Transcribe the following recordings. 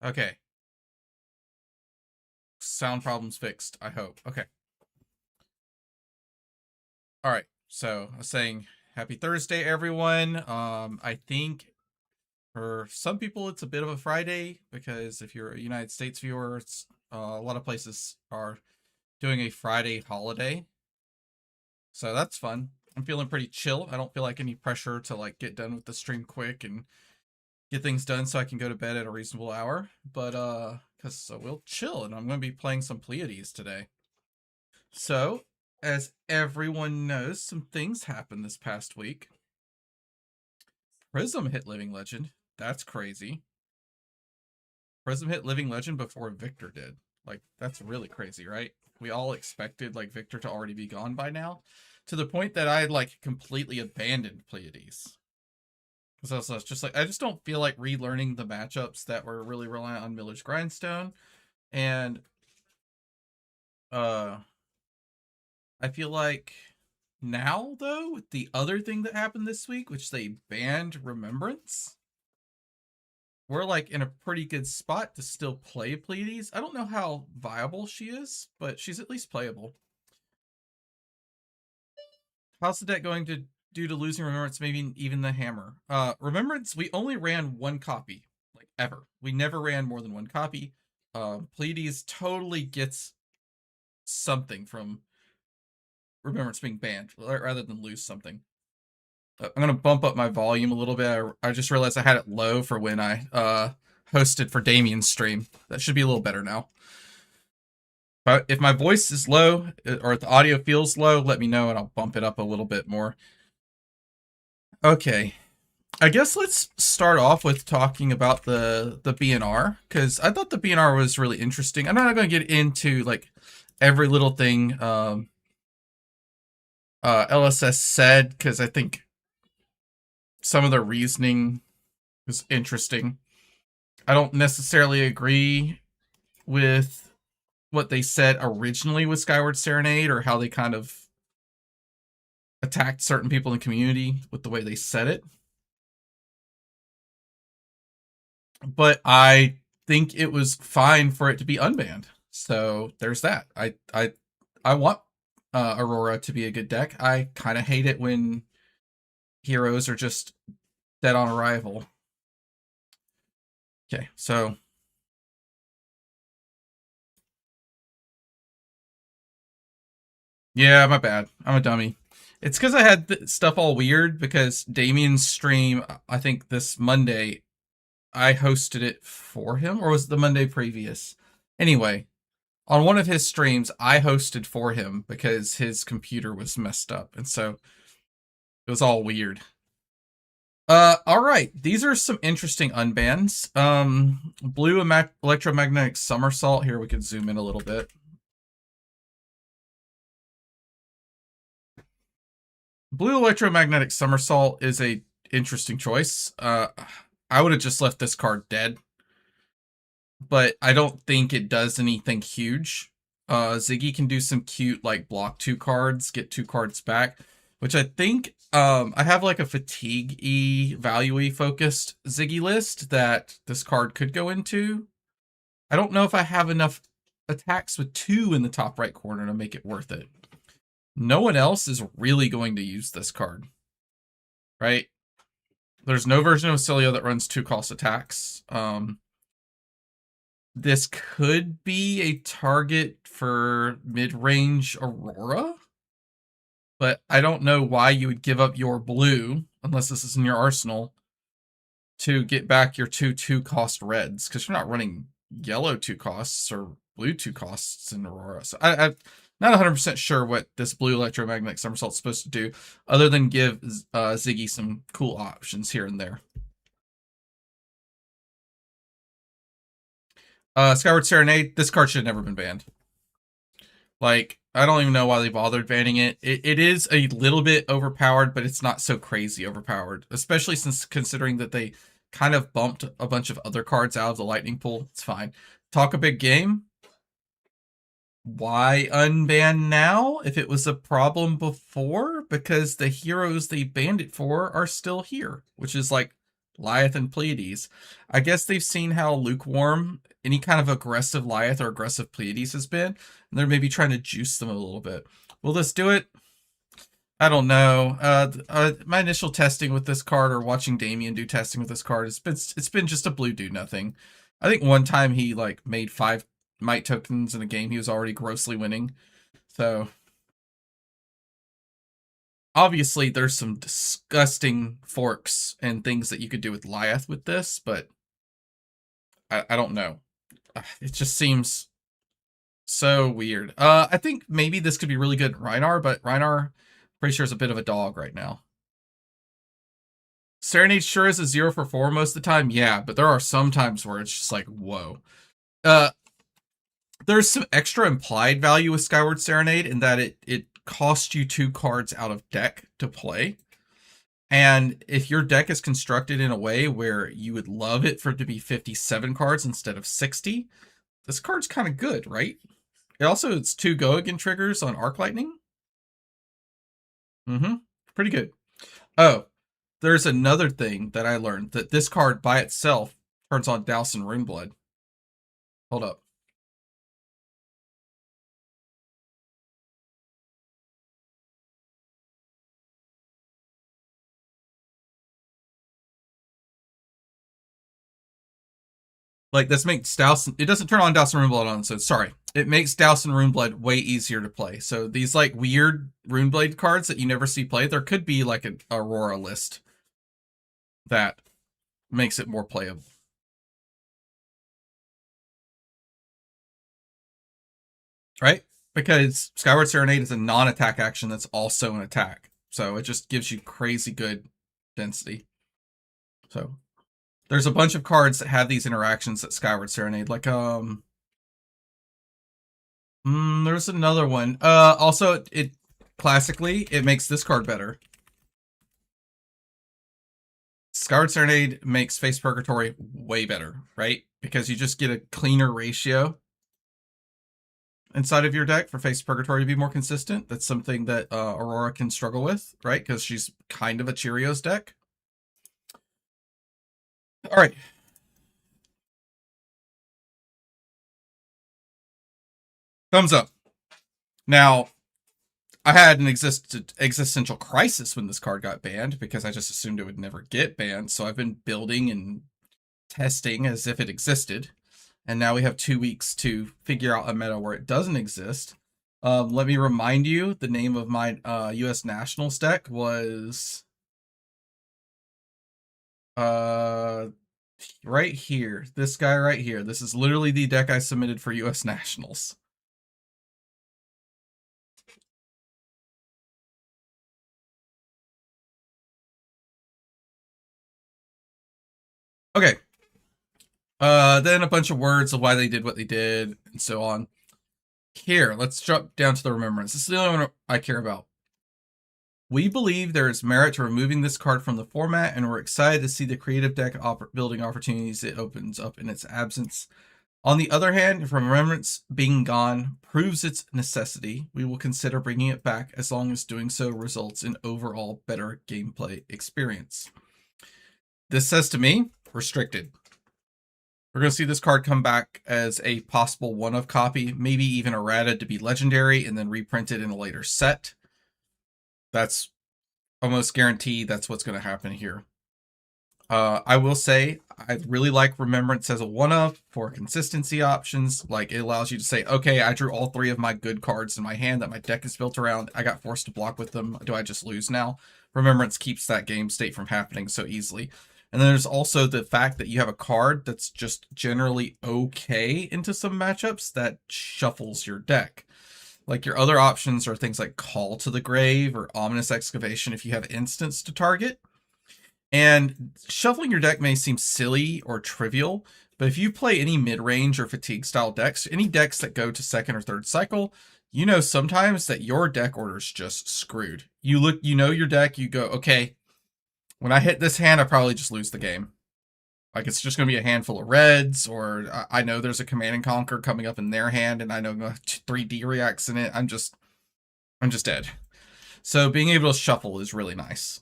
Okay. Sound problems fixed, I hope. Okay. All right. So I was saying happy Thursday, everyone. I think for some people it's a bit of a Friday because if you're a United States viewer, a lot of places are doing a Friday holiday. So that's fun. I'm feeling pretty chill. I don't feel like any pressure to like get done with the stream quick and get things done so I can go to bed at a reasonable hour. But cuz we'll chill and I'm going to be playing some Pleiades today. So, as everyone knows, some things happened this past week. Prism hit Living Legend. That's crazy. Prism hit Living Legend before Victor did. Like, that's really crazy, right? We all expected, like, Victor to already be gone by now. To the point that I had, like, completely abandoned Pleiades. So it's just like, I just don't feel like relearning the matchups that were really reliant on Miller's Grindstone. And, I feel like now, though, with the other thing that happened this week, which they banned Remembrance, we're like in a pretty good spot to still play Pleiades. I don't know how viable she is, but she's at least playable. How's the deck going to due to losing Remembrance, maybe even the hammer? Remembrance, we only ran one copy, like ever. We never ran more than one copy. Pleiades totally gets something from Remembrance being banned rather than lose something. I'm going to bump up my volume a little bit. I just realized I had it low for when I hosted for Damien's stream. That should be a little better now. But if my voice is low or if the audio feels low, let me know and I'll bump it up a little bit more. Okay. I guess let's start off with talking about the BNR, because I thought the BNR was really interesting. I'm not going to get into like every little thing LSS said, because I think some of the reasoning is interesting. I don't necessarily agree with what they said originally with Skyward Serenade or how they kind of attacked certain people in the community with the way they said it. But I think it was fine for it to be unbanned. So there's that. I want Aurora to be a good deck. I kind of hate it when heroes are just dead on arrival. Okay, so yeah, my bad. I'm a dummy. It's because I had stuff all weird because Damien's stream, I think this Monday, I hosted it for him, or was it the Monday previous? Anyway, on one of his streams, I hosted for him because his computer was messed up, and so it was all weird. All right. These are some interesting unbans. Blue electromagnetic somersault. Here we can zoom in a little bit. Blue electromagnetic somersault is a interesting choice. I would have just left this card dead, but I don't think it does anything huge. Ziggy can do some cute like block 2 cards, get 2 cards back, which I think I have like a fatigue-y, value-y focused Ziggy list that this card could go into. I don't know if I have enough attacks with 2 in the top right corner to make it worth it. No one else is really going to use this card, right? There's no version of Cilio that runs 2 cost attacks. This could be a target for mid-range Aurora, but I don't know why you would give up your blue, unless this is in your arsenal, to get back your 2 cost reds, because you're not running yellow 2 costs or blue 2 costs in Aurora. So I'm not 100% sure what this blue electromagnetic somersault is supposed to do, other than give Ziggy some cool options here and there. Skyward Serenade, this card should have never been banned. Like, I don't even know why they bothered banning it. It is a little bit overpowered, but it's not so crazy overpowered, especially since considering that they kind of bumped a bunch of other cards out of the lightning pool. It's fine. Talk a big game. Why unban now if it was a problem before? Because the heroes they banned it for are still here, which is like Lyeth and Pleiades. I guess they've seen how lukewarm any kind of aggressive Lyeth or aggressive Pleiades has been, and they're maybe trying to juice them a little bit. Will this do it? I don't know. My initial testing with this card, or watching Damien do testing with this card, it's been just a blue do nothing. I think one time he like made 5 might tokens in a game he was already grossly winning. So obviously there's some disgusting forks and things that you could do with Lyeth with this, but I don't know. It just seems so weird. I think maybe this could be really good in Rhinar, but Rhinar, pretty sure, is a bit of a dog right now. Serenade sure is a 0 for 4 most of the time, yeah, but there are some times where it's just like, whoa. There's some extra implied value with Skyward Serenade in that it costs you 2 cards out of deck to play. And if your deck is constructed in a way where you would love it for it to be 57 cards instead of 60, this card's kind of good, right? It's 2 Go Again triggers on Arc Lightning. Pretty good. Oh, there's another thing that I learned, that this card by itself turns on Douse and Runeblood. Hold up. Like, this makes Douse, it doesn't turn on Douse and Runeblood on, so sorry. It makes Douse and Runeblood way easier to play. So these like weird Runeblade cards that you never see played, there could be like an Aurora list that makes it more playable. Right? Because Skyward Serenade is a non-attack action that's also an attack. So it just gives you crazy good density. So there's a bunch of cards that have these interactions at Skyward Serenade. Like, there's another one. Also, it classically, it makes this card better. Skyward Serenade makes Face Purgatory way better, right? Because you just get a cleaner ratio inside of your deck for Face Purgatory to be more consistent. That's something that Aurora can struggle with, right? Because she's kind of a Cheerios deck. All right. Thumbs up. Now, I had an existential crisis when this card got banned because I just assumed it would never get banned. So I've been building and testing as if it existed. And now we have 2 weeks to figure out a meta where it doesn't exist. Let me remind you, the name of my US Nationals deck was right here. This guy right here. This is literally the deck I submitted for US Nationals. Okay. Then a bunch of words of why they did what they did, and so on. Here, let's jump down to the Remembrance. This is the only one I care about. We believe there is merit to removing this card from the format, and we're excited to see the creative deck building opportunities it opens up in its absence. On the other hand, if Remembrance being gone proves its necessity, we will consider bringing it back as long as doing so results in overall better gameplay experience. This says to me, restricted. We're going to see this card come back as a possible one-of copy, maybe even errata to be legendary and then reprinted in a later set. That's almost guaranteed that's what's going to happen here. I will say, I really like Remembrance as a one-of for consistency options. Like, it allows you to say, okay, I drew all 3 of my good cards in my hand that my deck is built around. I got forced to block with them. Do I just lose now? Remembrance keeps that game state from happening so easily. And then there's also the fact that you have a card that's just generally okay into some matchups that shuffles your deck. Like, your other options are things like Call to the Grave or Ominous Excavation if you have instants to target. And shuffling your deck may seem silly or trivial, but if you play any mid-range or fatigue style decks, any decks that go to 2nd or 3rd cycle, you know sometimes that your deck order's just screwed. You know your deck, you go, okay, when I hit this hand, I probably just lose the game. Like, it's just going to be a handful of reds, or I know there's a Command and Conquer coming up in their hand, and I know 3D reacts in it. I'm just dead. So being able to shuffle is really nice.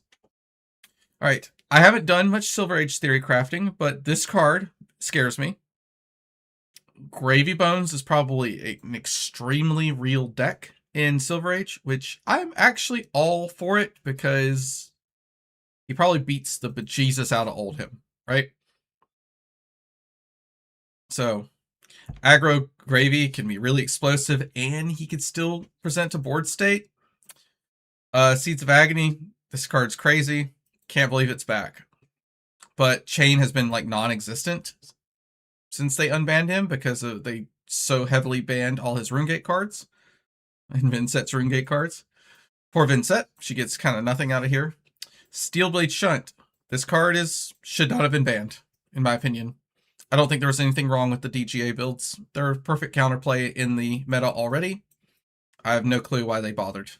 All right. I haven't done much Silver Age theory crafting, but this card scares me. Gravy Bones is probably an extremely real deck in Silver Age, which I'm actually all for it because he probably beats the bejesus out of Oldhim, right? So aggro Gravy can be really explosive, and he can still present a board state. Seeds of Agony, this card's crazy. Can't believe it's back. But Chain has been like non-existent since they unbanned him because they so heavily banned all his RuneGate cards and Vinset's RuneGate cards. Poor Vincent, she gets kind of nothing out of here. Steelblade Shunt. This card should not have been banned, in my opinion. I don't think there was anything wrong with the DGA builds. They're a perfect counterplay in the meta already. I have no clue why they bothered.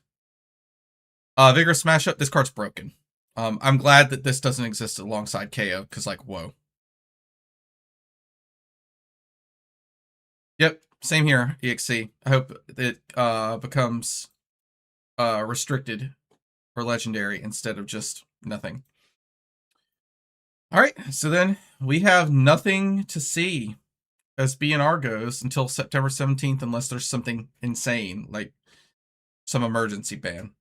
Vigorous Smash-Up, this card's broken. I'm glad that this doesn't exist alongside KO, because, like, whoa. Yep, same here, EXC. I hope it becomes restricted or legendary instead of just nothing. Alright, so then we have nothing to see as BNR goes until September 17th, unless there's something insane, like some emergency ban.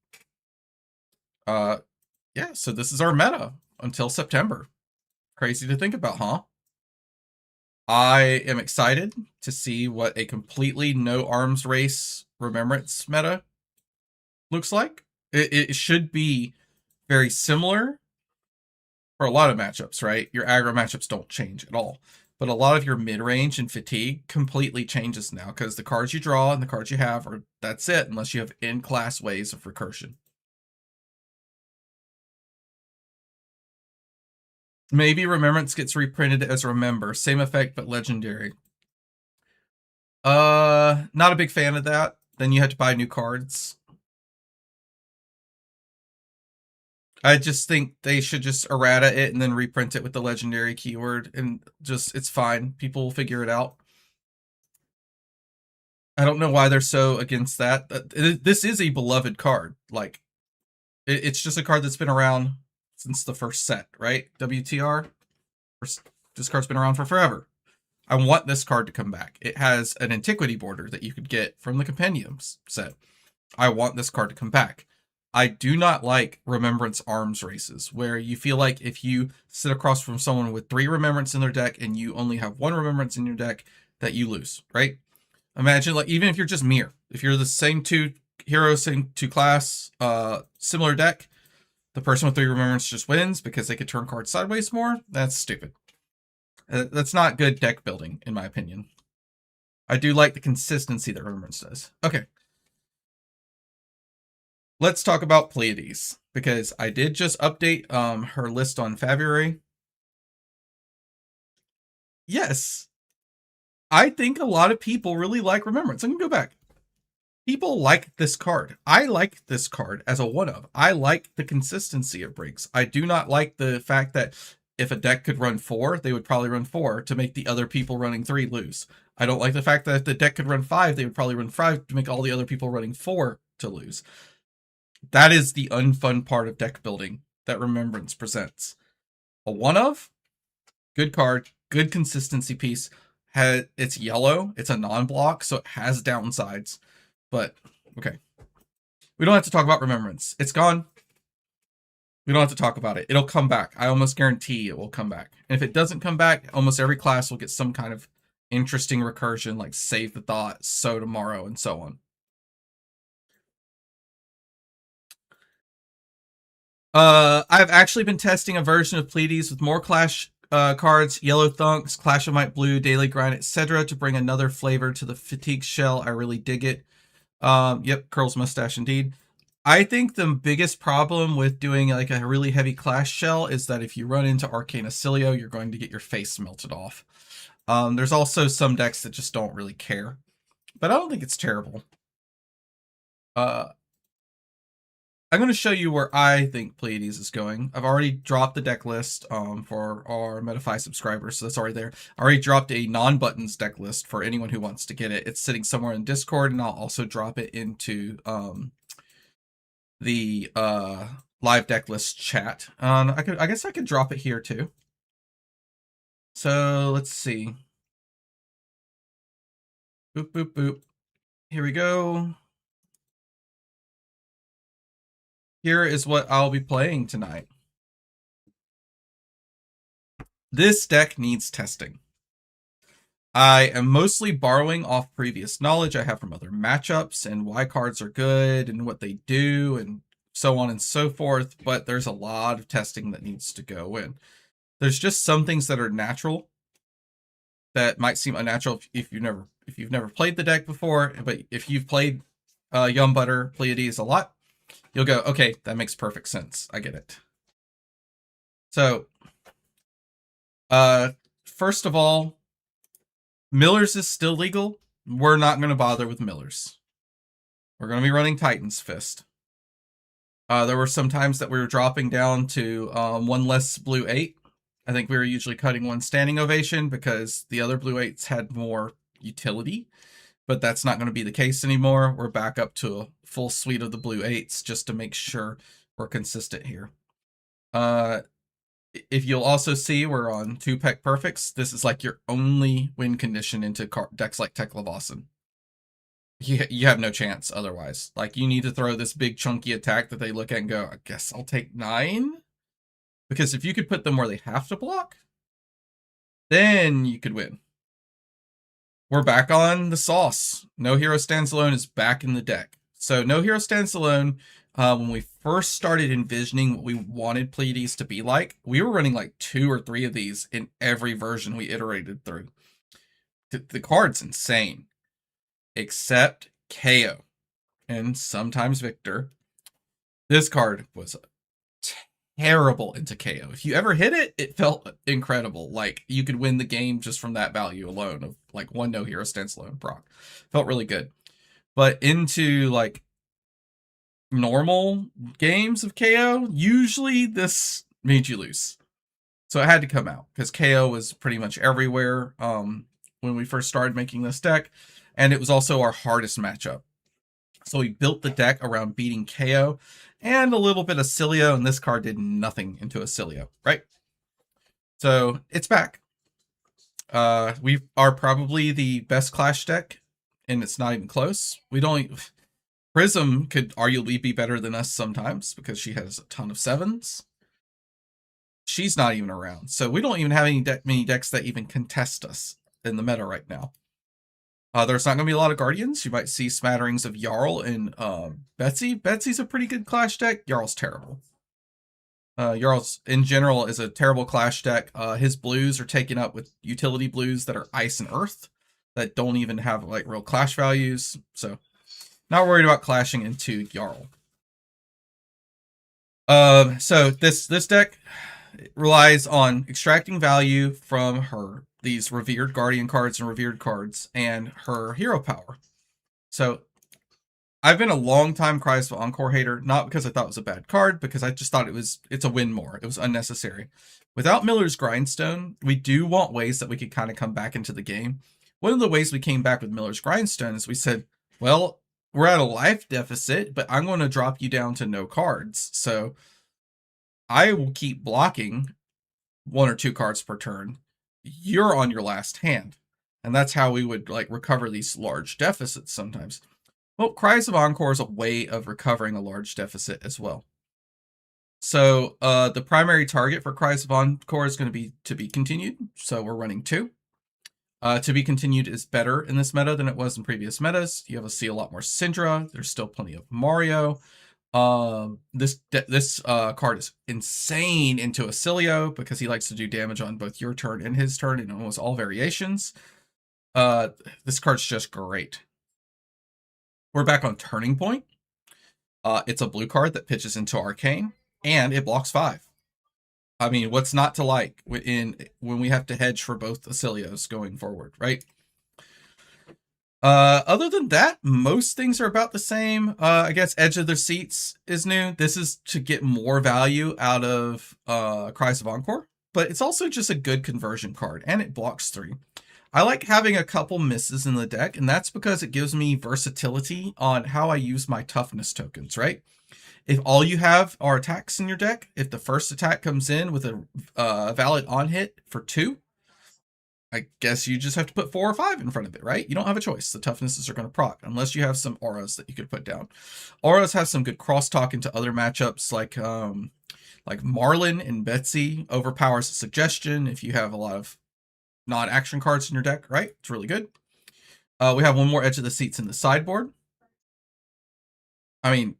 Yeah, so this is our meta until September. Crazy to think about, huh? I am excited to see what a completely no arms race Remembrance meta looks like. It should be very similar for a lot of matchups, right? Your aggro matchups don't change at all. But a lot of your mid-range and fatigue completely changes now because the cards you draw and the cards you have are that's it, unless you have in-class ways of recursion. Maybe Remembrance gets reprinted as Remember. Same effect, but legendary. Not a big fan of that. Then you have to buy new cards. I just think they should just errata it and then reprint it with the legendary keyword, and just, it's fine. People will figure it out. I don't know why they're so against that. This is a beloved card. Like, it's just a card that's been around since the first set, right? WTR. This card's been around for forever. I want this card to come back. It has an antiquity border that you could get from the Compendiums set. I want this card to come back. I do not like Remembrance arms races, where you feel like if you sit across from someone with 3 Remembrance in their deck and you only have 1 Remembrance in your deck, that you lose, right? Imagine, like, even if you're just Mir, if you're the same 2 heroes, same 2 class, similar deck, the person with 3 Remembrance just wins because they could turn cards sideways more. That's stupid. That's not good deck building, in my opinion. I do like the consistency that Remembrance does. Okay. Let's talk about Pleiades, because I did just update her list on February. Yes. I think a lot of people really like Remembrance. I'm going to go back. People like this card. I like this card as a one-of. I like the consistency it brings. I do not like the fact that if a deck could run 4, they would probably run 4 to make the other people running 3 lose. I don't like the fact that if the deck could run 5, they would probably run 5 to make all the other people running 4 to lose. That is the unfun part of deck building that Remembrance presents. A one-of, good card, good consistency piece. It's yellow, it's a non-block, so it has downsides. But, okay. We don't have to talk about Remembrance. It's gone. We don't have to talk about it. It'll come back. I almost guarantee it will come back. And if it doesn't come back, almost every class will get some kind of interesting recursion, like Save the Thought, So Tomorrow, and so on. I've actually been testing a version of Pleiades with more Clash cards, Yellow Thunks, Clash of Might Blue, Daily Grind, etc. to bring another flavor to the Fatigue shell. I really dig it. Yep, curls mustache indeed. I think the biggest problem with doing like a really heavy Clash shell is that if you run into Arcane Acilio, you're going to get your face melted off. There's also some decks that just don't really care, but I don't think it's terrible. I'm going to show you where I think Pleiades is going. I've already dropped the deck list for our Metafy subscribers, so that's already there. I already dropped a non-buttons deck list for anyone who wants to get it. It's sitting somewhere in Discord, and I'll also drop it into the live deck list chat. I guess I could drop it here too. So let's see. Boop, boop, boop. Here we go. Here is what I'll be playing tonight. This deck needs testing. I am mostly borrowing off previous knowledge I have from other matchups and why cards are good and what they do and so on and so forth, but there's a lot of testing that needs to go in. There's just some things that are natural that might seem unnatural if you've never played the deck before, but if you've played Young Butter Pleiades a lot, you'll go, okay, that makes perfect sense. I get it. So, first of all, Miller's is still legal. We're not going to bother with Miller's. We're going to be running Titan's Fist. There were some times that we were dropping down to one less blue 8. I think we were usually cutting one standing ovation because the other blue 8s had more utility, but that's not going to be the case anymore. We're back up to a full suite of the blue 8s just to make sure we're consistent here. If you'll also see, we're on 2-Peck Perfects. This is like your only win condition into decks like Tekla-Vossen. You have no chance otherwise. Like, you need to throw this big chunky attack that they look at and go, I guess I'll take 9? Because if you could put them where they have to block, then you could win. We're back on the sauce. No Hero Stands Alone is back in the deck. So No Hero Stands Alone, when we first started envisioning what we wanted Pleiades to be like, we were running like 2 or 3 of these in every version we iterated through. The card's insane. Except KO and sometimes Victor. This card was terrible into KO. If you ever hit it, it felt incredible. Like, you could win the game just from that value alone of like 1 No Hero Stands Alone proc. Felt really good. But into like normal games of KO, usually this made you lose. So it had to come out because KO was pretty much everywhere when we first started making this deck. And it was also our hardest matchup. So we built the deck around beating KO and a little bit of Cilio, and this card did nothing into a Cilio, right? So it's back. We are probably the best Clash deck, and it's not even close. We don't. Prism could arguably be better than us sometimes because she has a ton of 7s. She's not even around, so we don't even have many decks that even contest us in the meta right now. There's not going to be a lot of Guardians. You might see smatterings of Jarl and Betsy. Betsy's a pretty good Clash deck. Jarl's terrible. Jarl's, in general, is a terrible Clash deck. His blues are taken up with utility blues that are Ice and Earth that don't even have like real Clash values. So, not worried about clashing into Jarl. So this deck relies on extracting value from these revered Guardian cards and revered cards and her hero power. So I've been a long time Cries of Encore hater, not because I thought it was a bad card, because I just thought it's a win more. It was unnecessary. Without Miller's Grindstone, we do want ways that we could kind of come back into the game. One of the ways we came back with Miller's Grindstone is we said, well, we're at a life deficit, but I'm going to drop you down to no cards. So I will keep blocking 1 or 2 cards per turn. You're on your last hand. And that's how we would like recover these large deficits sometimes. Well, Cries of Encore is a way of recovering a large deficit as well. So the primary target for Cries of Encore is going to be To Be Continued. So we're running 2. To Be Continued is better in this meta than it was in previous metas. You have to see a lot more Syndra. There's still plenty of Mario. This card is insane into Acilio because he likes to do damage on both your turn and his turn in almost all variations. This card's just great. We're back on Turning Point. It's a blue card that pitches into Arcane, and it blocks 5. I mean, what's not to like when we have to hedge for both Acilios going forward, right? Other than that, most things are about the same. I guess Edge of the Seats is new. This is to get more value out of Cries of Encore, but it's also just a good conversion card, and it blocks 3. I like having a couple misses in the deck, and that's because it gives me versatility on how I use my toughness tokens, right? If all you have are attacks in your deck, if the first attack comes in with a valid on hit for 2, I guess you just have to put 4 or 5 in front of it, right? You don't have a choice. The toughnesses are going to proc, unless you have some auras that you could put down. Auras have some good crosstalk into other matchups, like Marlin and Betsy overpowers a suggestion if you have a lot of non-action cards in your deck, right? It's really good. We have one more edge of the seats in the sideboard. I mean,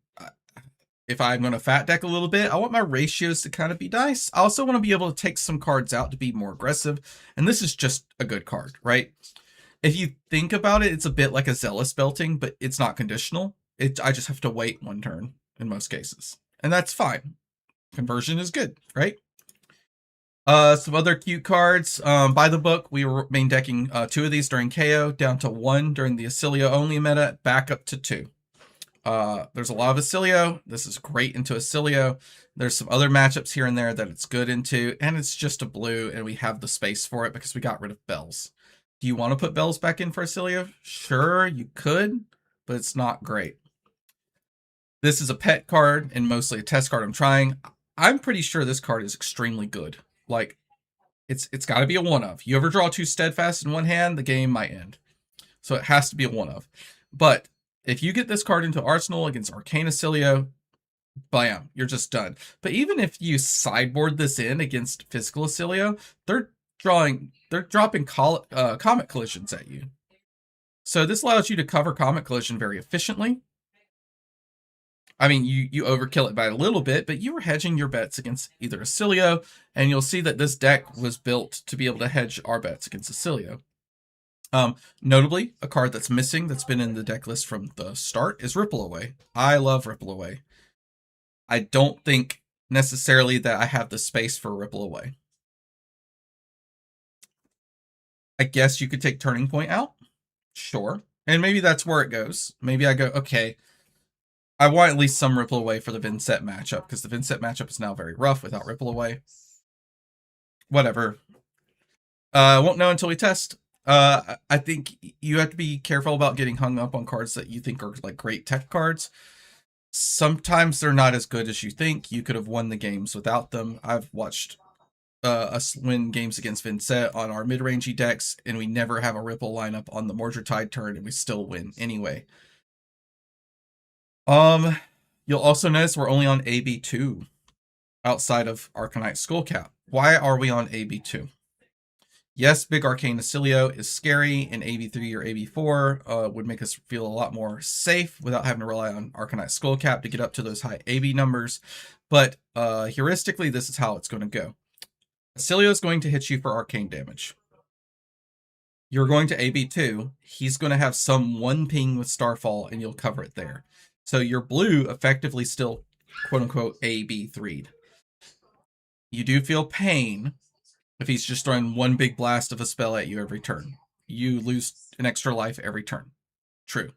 if I'm going to fat deck a little bit, I want my ratios to kind of be nice. I also want to be able to take some cards out to be more aggressive. And this is just a good card, right? If you think about it, it's a bit like a Zealous Belting, but it's not conditional. I just have to wait 1 turn in most cases. And that's fine. Conversion is good, right? Some other cute cards. By the book, we were main decking 2 of these during KO, down to 1 during the Acilio only meta, back up to 2. There's a lot of Acilio. This is great into Acilio. There's some other matchups here and there that it's good into, and it's just a blue, and we have the space for it because we got rid of Bells. Do you want to put Bells back in for Acilio? Sure, you could, but it's not great. This is a pet card and mostly a test card. I'm pretty sure this card is extremely good. Like, it's got to be a one of. You ever draw 2 Steadfast in one hand, the game might end. So it has to be a one of. But if you get this card into Arsenal against Arcane Acilio, bam, you're just done. But even if you sideboard this in against Physical Acilio, they're dropping Comet Collisions at you. So this allows you to cover Comet Collision very efficiently. I mean, you overkill it by a little bit, but you were hedging your bets against either Acilio, and you'll see that this deck was built to be able to hedge our bets against Acilio. Notably, a card that's missing that's been in the deck list from the start is Ripple Away. I love Ripple Away. I don't think necessarily that I have the space for Ripple Away. I guess you could take Turning Point out. Sure. And maybe that's where it goes. Maybe I go, okay, I want at least some Ripple Away for the Vincent matchup, because the Vincent matchup is now very rough without Ripple Away. Whatever. Won't know until we test. I think you have to be careful about getting hung up on cards that you think are like great tech cards. Sometimes they're not as good as you think. You could have won the games without them. I've watched us win games against Vincent on our mid-rangey decks, and we never have a Ripple lineup on the Mordred turn, and we still win anyway. You'll also notice we're only on AB2 outside of Arcanite Skullcap. Why are we on AB2? Yes, Big Arcane Acilio is scary, and AB3 or AB4 would make us feel a lot more safe without having to rely on Arcanite Skullcap to get up to those high AB numbers. But heuristically, this is how it's going to go. Acilio is going to hit you for arcane damage. You're going to AB2. He's going to have some 1 ping with Starfall, and you'll cover it there. So your blue effectively still, quote-unquote, AB3'd. You do feel pain if he's just throwing 1 big blast of a spell at you every turn. You lose an extra life every turn. True.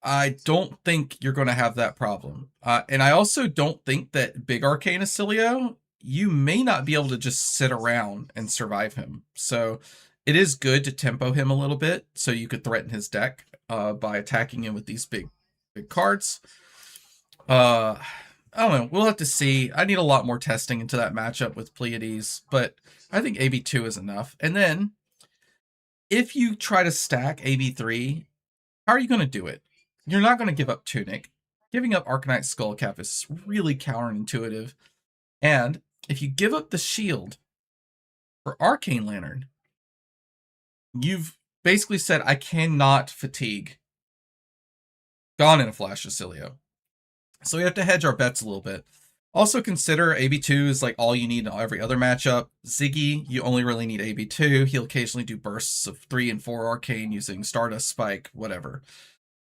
I don't think you're going to have that problem. And I also don't think that Big Arcane Acilio, you may not be able to just sit around and survive him. So it is good to tempo him a little bit so you could threaten his deck by attacking him with these big cards. I don't know. We'll have to see. I need a lot more testing into that matchup with Pleiades, but I think AB2 is enough. And then if you try to stack AB3, how are you going to do it? You're not going to give up Tunic. Giving up Arcanite Skullcap is really counterintuitive. And if you give up the shield for Arcane Lantern, you've basically said, I cannot fatigue. Gone in a flash, Acilio. So we have to hedge our bets a little bit. Also consider AB2 is like all you need in every other matchup. Ziggy, you only really need AB2. He'll occasionally do bursts of 3 and 4 arcane using Stardust Spike, whatever.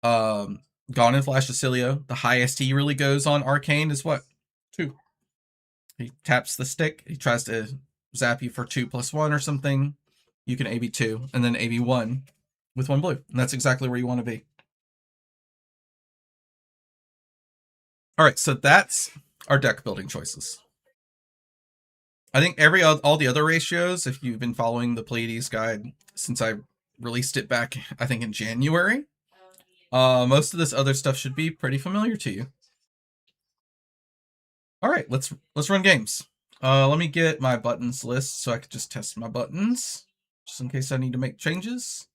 Gone in Flash Acilio, the highest he really goes on arcane is what? 2. He taps the stick, he tries to zap you for 2+1 or something. You can AB2 and then AB1 with 1 blue. And that's exactly where you want to be. All right, so that's our deck building choices. I think all the other ratios, if you've been following the Pleiades guide since I released it back, I think in January, most of this other stuff should be pretty familiar to you. All right, let's run games. Let me get my buttons list so I could just test my buttons, just in case I need to make changes.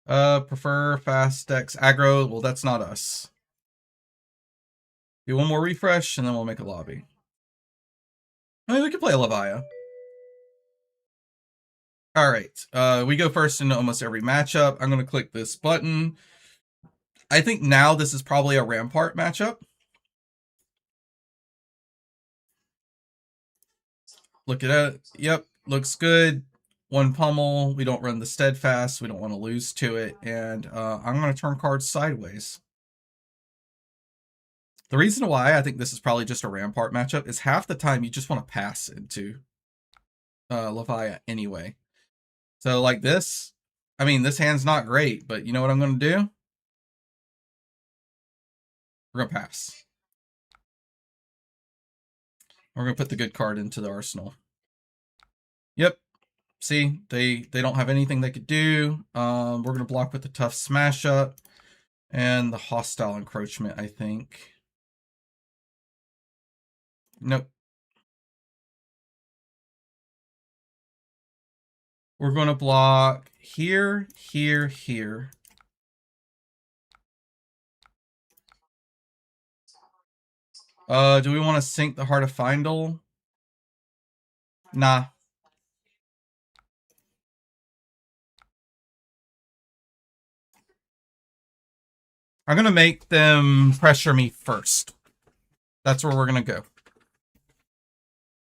Prefer fast decks aggro. Well, that's not us. Do one more refresh and then we'll make a lobby. I mean, we could play Levia. All right, we go first in almost every matchup. I'm going to click this button. I think now this is probably a Rampart matchup. Look at it. Yep, looks good. One pummel. We don't run the steadfast. We don't want to lose to it. And I'm going to turn cards sideways. The reason why I think this is probably just a Rampart matchup is half the time you just want to pass into Levia anyway. So like this, I mean, this hand's not great, but you know what I'm going to do? We're going to pass. We're going to put the good card into the arsenal. Yep. See, they don't have anything they could do. We're going to block with the tough smash up and the hostile encroachment, I think. Nope. We're going to block here, here, here. Do we want to sink the Heart of Findle? Nah. I'm going to make them pressure me first. That's where we're going to go.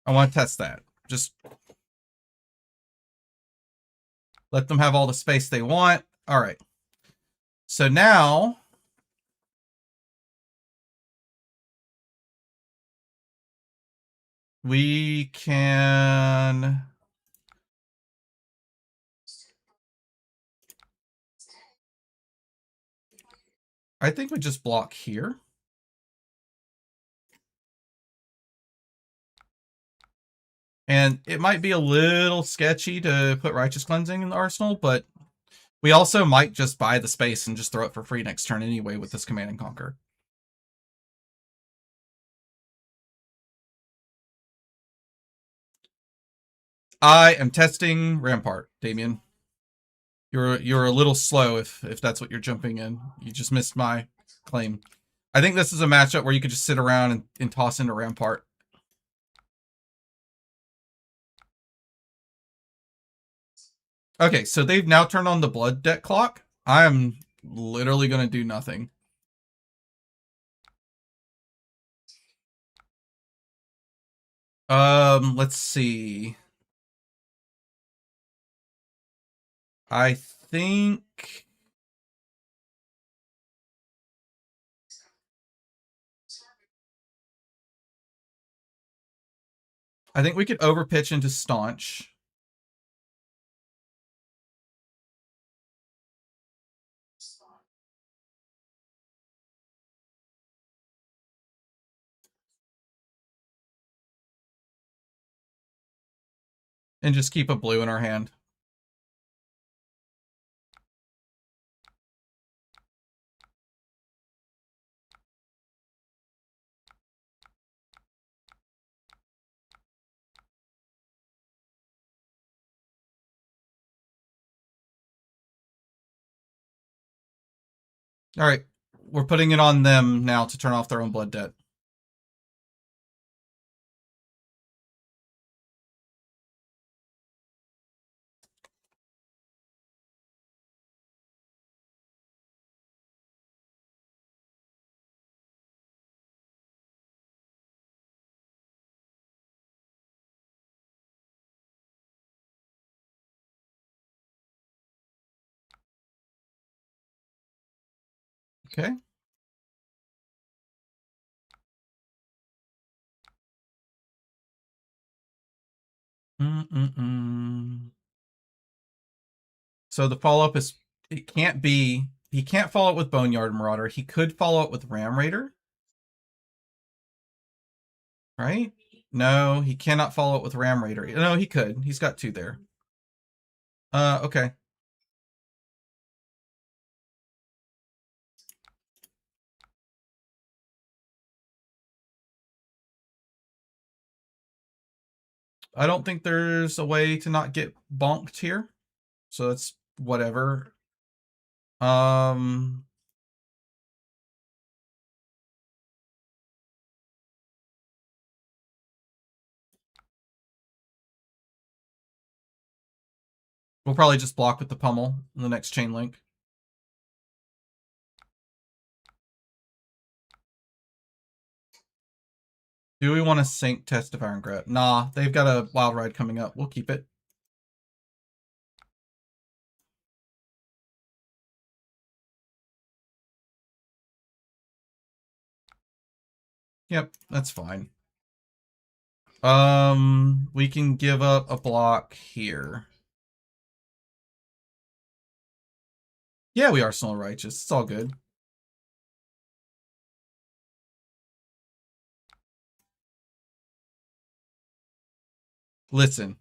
I want to test that. Just let them have all the space they want. All right. So now we can... I think we just block here. And it might be a little sketchy to put Righteous Cleansing in the arsenal, but we also might just buy the space and just throw it for free next turn anyway with this Command and Conquer. I am testing Rampart, Damien. You're a little slow if that's what you're jumping in. You just missed my claim. I think this is a matchup where you could just sit around and toss into Rampart. Okay, so they've now turned on the blood debt clock. I am literally going to do nothing. Let's see. I think... I think we could overpitch into Staunch. And just keep a blue in our hand. All right, we're putting it on them now to turn off their own blood debt. Okay. So the follow-up is, it can't be, he can't follow up with Boneyard Marauder. He could follow up with Ram Raider. Right? No, he cannot follow it with Ram Raider. No, he could. He's got 2 there. Okay. I don't think there's a way to not get bonked here. So it's whatever. Um, we'll probably just block with the pummel in the next chain link. Do we want to sync Test of Iron Grip? Nah, they've got a Wild Ride coming up. We'll keep it. Yep, that's fine. We can give up a block here. Yeah, we are still righteous. It's all good. Listen,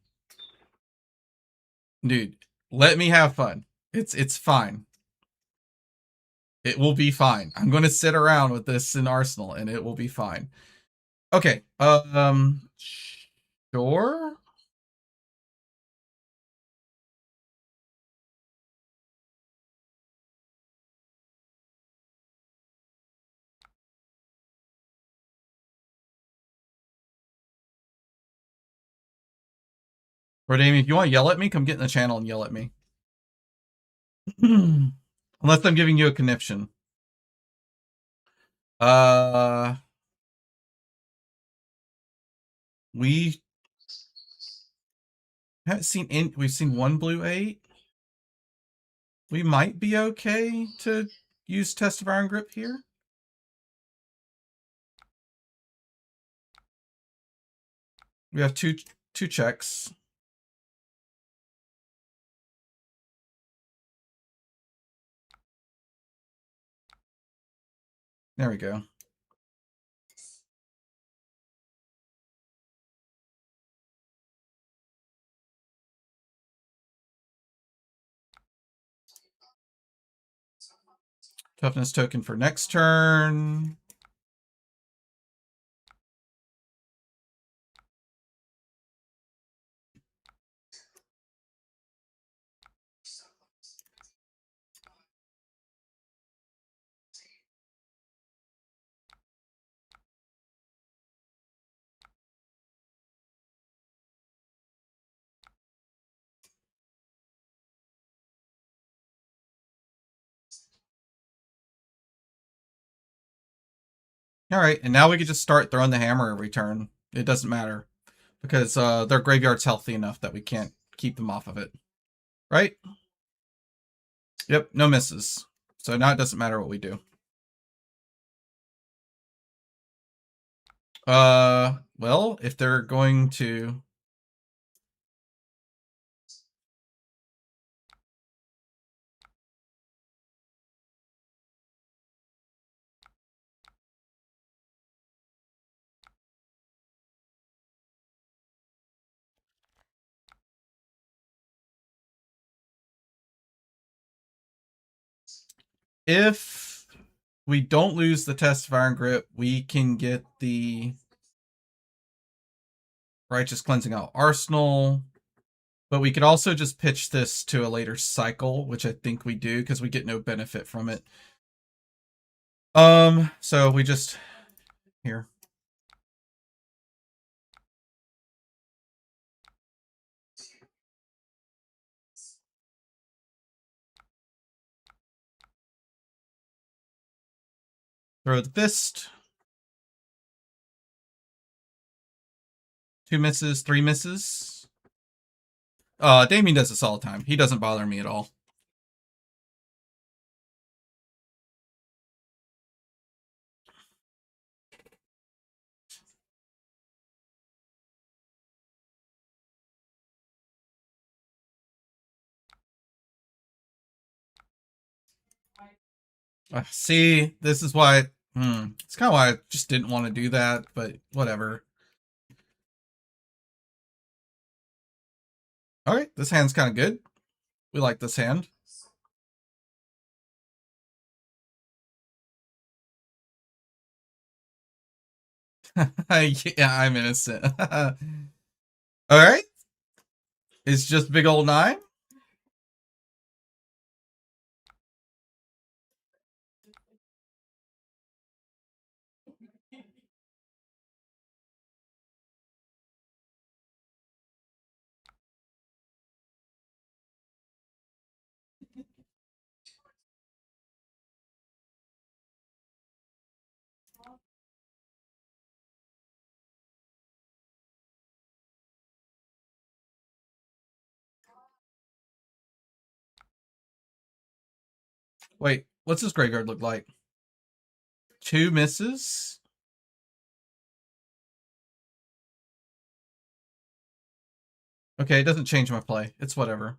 dude, let me have fun. It's fine. It will be fine. I'm going to sit around with this in Arsenal, and it will be fine. Okay. Sure. Or Damien, if you want to yell at me, come get in the channel and yell at me. Unless I'm giving you a conniption. We haven't seen we've seen 1 blue 8. We might be okay to use Test of Iron Grip here. We have two checks. There we go. Toughness token for next turn. All right, and now we can just start throwing the hammer every turn. It doesn't matter because their graveyard's healthy enough that we can't keep them off of it. Right? Yep, no misses. So now it doesn't matter what we do. Well, if they're going to... If we don't lose the Test of Iron Grip, we can get the Righteous Cleansing out Arsenal. But we could also just pitch this to a later cycle, which I think we do because we get no benefit from it. So we just here. Throw the fist. 2 misses, 3 misses. Damien does this all the time. He doesn't bother me at all. See, this is why... It's kind of why I just didn't want to do that, but whatever. Alright, this hand's kind of good. We like this hand. Yeah, I'm innocent. Alright. It's just big old 9. Wait, what's this graveyard look like? 2 misses? Okay, it doesn't change my play. It's whatever.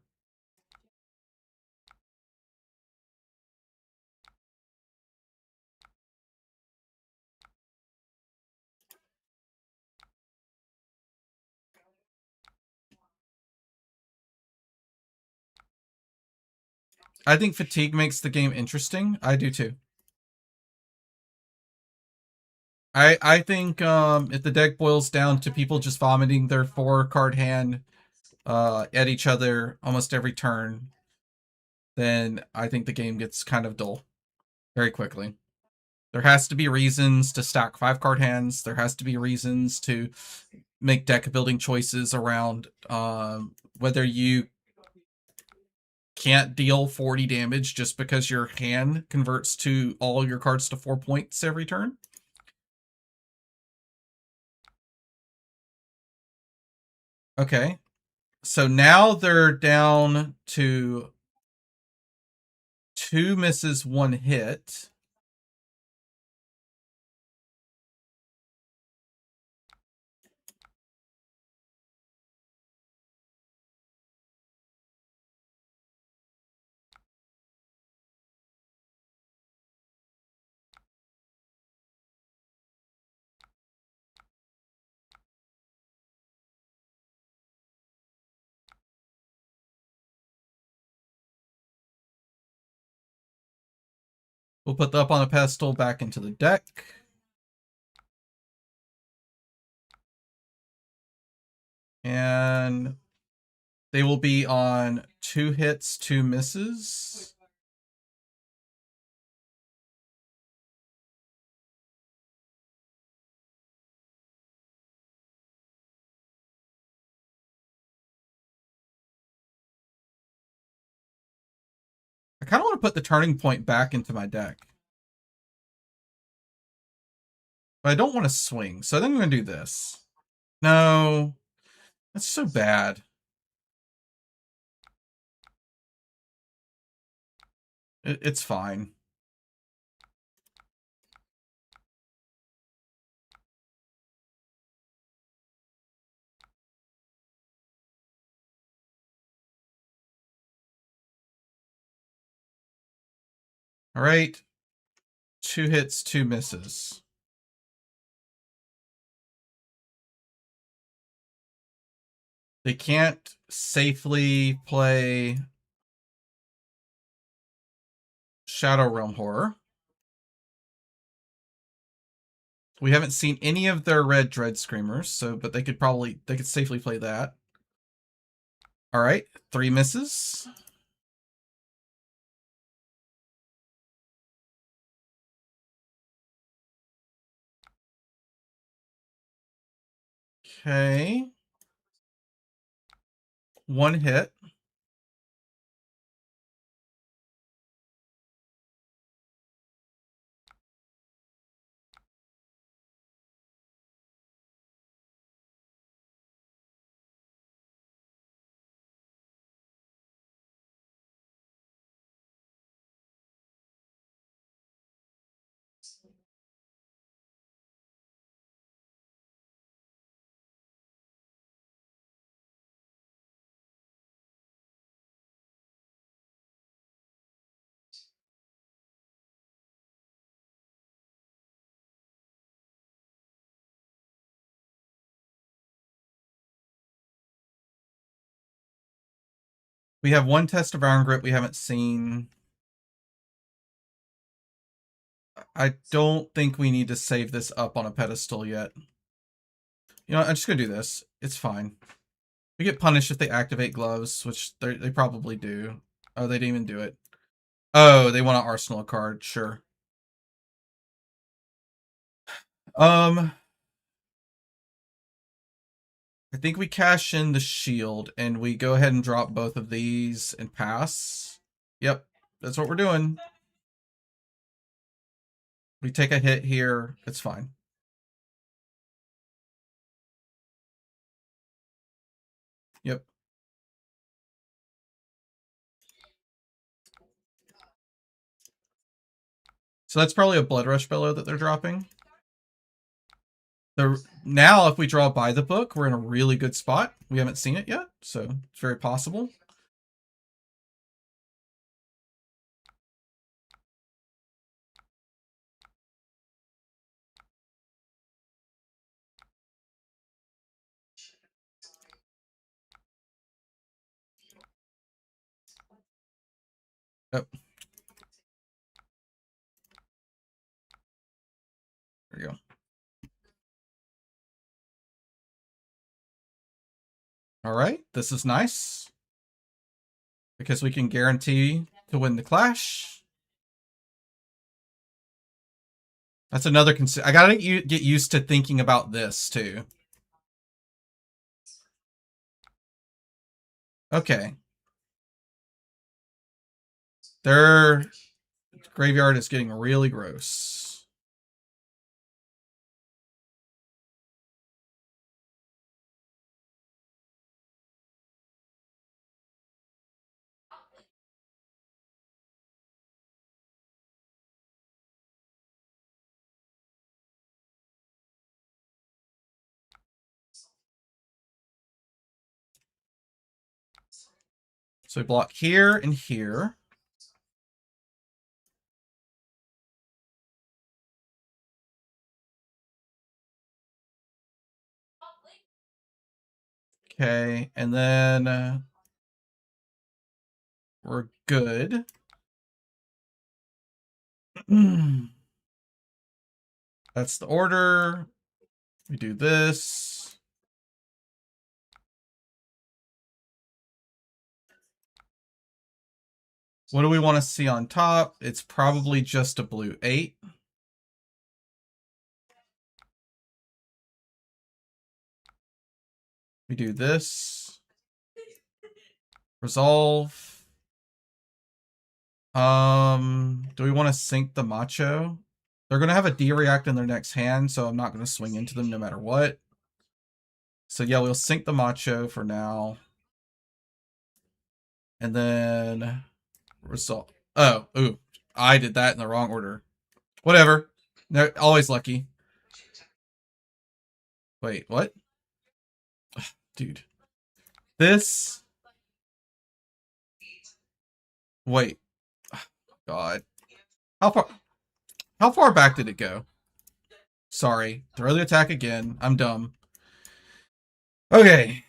I think fatigue makes the game interesting. I do too. I think if the deck boils down to people just vomiting their 4-card hand at each other almost every turn, then I think the game gets kind of dull very quickly. There has to be reasons to stack 5-card hands. There has to be reasons to make deck building choices around whether you can't deal 40 damage just because your hand converts to all your cards to 4 points every turn. Okay. So now they're down to 2 misses, 1 hit. We'll put the Up on a Pedestal back into the deck. And they will be on 2 hits, 2 misses. I kind of want to put the Turning Point back into my deck. But I don't want to swing, so I think I'm going to do this. No, that's so bad. It's fine. All right. 2 hits, 2 misses. They can't safely play Shadow Realm Horror. We haven't seen any of their red Dread Screamers, so but they could safely play that. All right, 3 misses. Okay. 1 hit. We have one test of Iron Grip we haven't seen. I don't think we need to save this up on a pedestal yet. You know what? I'm just going to do this. It's fine. We get punished if they activate gloves, which they probably do. Oh, they didn't even do it. Oh, they want to arsenal a card. Sure. I think we cash in the shield and we go ahead and drop both of these and pass. Yep, that's what we're doing. We take a hit here. It's fine. Yep. So that's probably a Blood Rush Bellow that they're dropping. Now, if we draw by the book, we're in a really good spot. We haven't seen it yet, so it's very possible. Yep. There you go. All right, this is nice because we can guarantee to win the clash. That's another I gotta get used to thinking about this too. Okay. Their graveyard is getting really gross. So we block here and here. Okay, and then we're good. That's the order. We do this. What do we want to see on top? It's probably just a blue 8. We do this. Resolve. Do we want to sink the Macho? They're going to have a D-React in their next hand, so I'm not going to swing into them no matter what. So yeah, we'll sink the Macho for now. And then resolve. Oh, ooh. I did that in the wrong order. Whatever. They're always lucky. Wait, what? Dude. This. Wait. God. How far back did it go? Sorry. Throw the attack again. I'm dumb. Okay.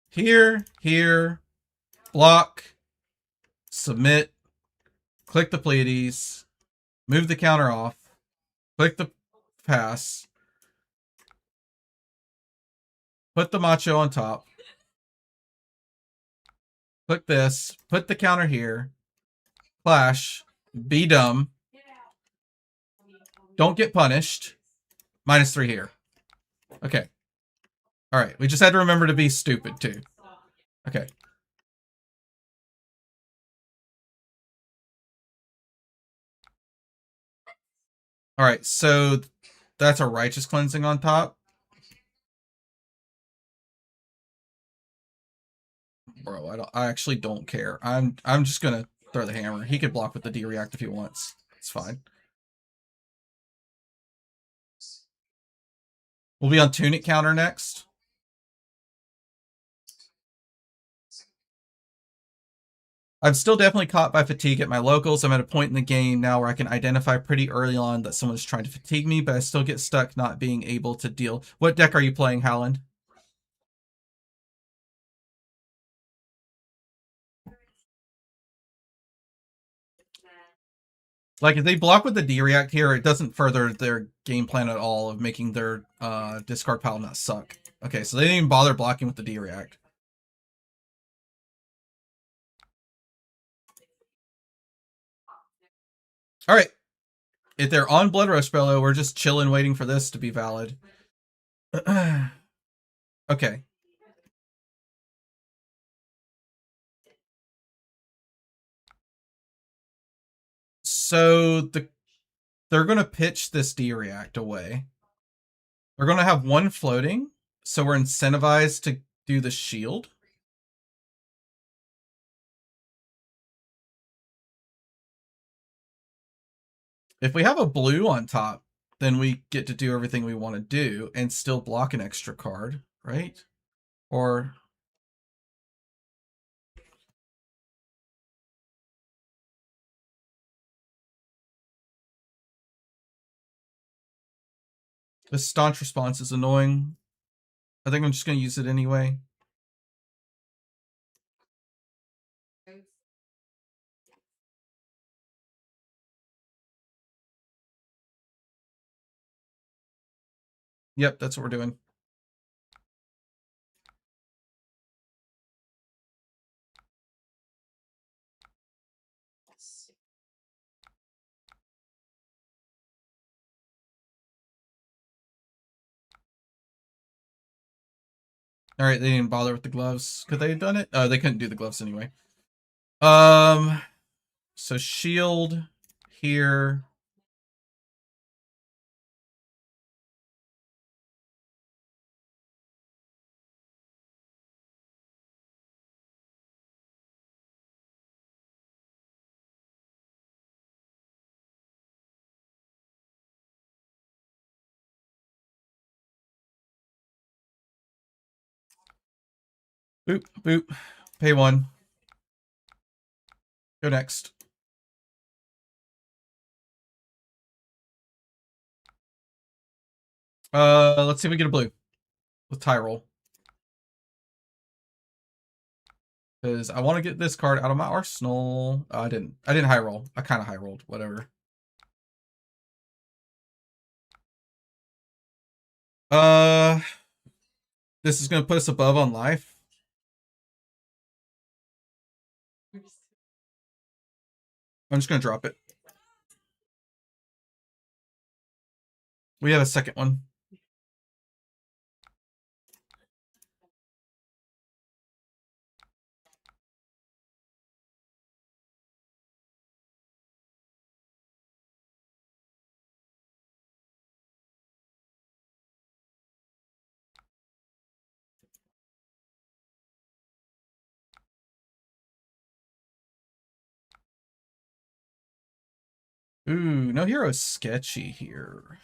Here. Block. Submit. Click the Pleiades. Move the counter off. Click the pass. Put the Macho on top. Click this. Put the counter here. Clash. Be dumb. Don't get punished. -3 here. Okay. All right. We just had to remember to be stupid too. Okay. All right. So that's a righteous cleansing on top. Bro, I actually don't care. I'm just gonna throw the hammer. He could block with the D-React if he wants. It's fine. We'll be on Tunic counter next. I'm still definitely caught by fatigue at my locals. I'm at a point in the game now where I can identify pretty early on that someone's trying to fatigue me, but I still get stuck not being able to deal. What deck are you playing, Howland? Like, if they block with the D-React here, it doesn't further their game plan at all of making their discard pile not suck. Okay, so they didn't even bother blocking with the D-React. All right. If they're on Blood Rush Bellow, we're just chilling waiting for this to be valid. Okay. So they're going to pitch this D-React away. They're going to have one floating, so we're incentivized to do the shield. If we have a blue on top, then we get to do everything we want to do and still block an extra card, right? Or the staunch response is annoying. I think I'm just going to use it anyway. Yep, that's what we're doing. All right, they didn't bother with the gloves. Could they have done it? They couldn't do the gloves anyway. So shield here. Boop, boop. Pay one. Go next. Let's see if we get a blue with tie roll. Because I want to get this card out of my arsenal. I didn't high roll. I kind of high rolled. Whatever. This is going to put us above on life. I'm just going to drop it. We have a second one. Ooh, no hero sketchy here.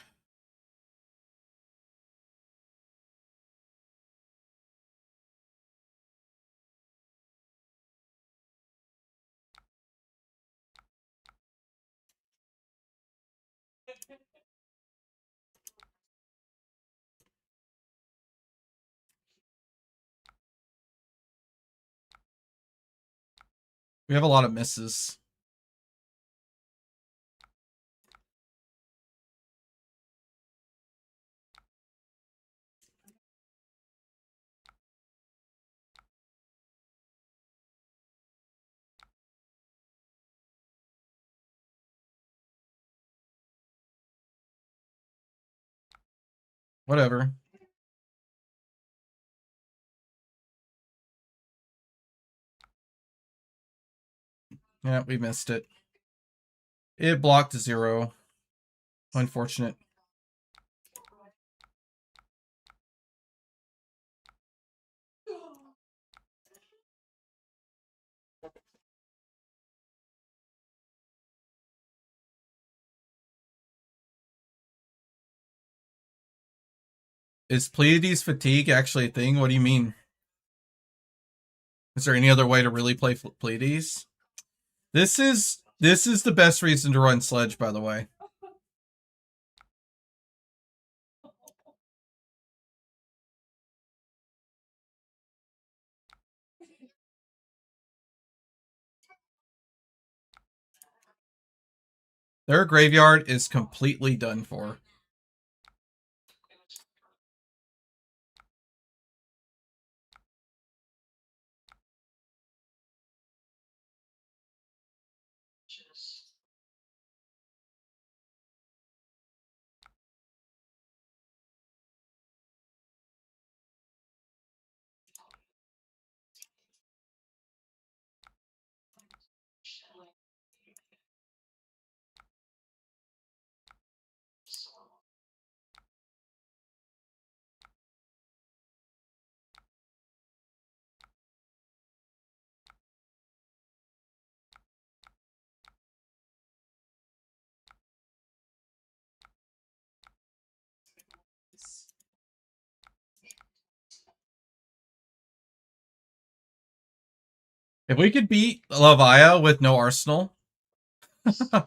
We have a lot of misses. Whatever. Yeah, we missed it. It blocked 0. Unfortunate. Is Pleiades fatigue actually a thing? What do you mean? Is there any other way to really play Pleiades? This is the best reason to run Sledge, by the way. Their graveyard is completely done for. If we could beat Lavaya with no arsenal, I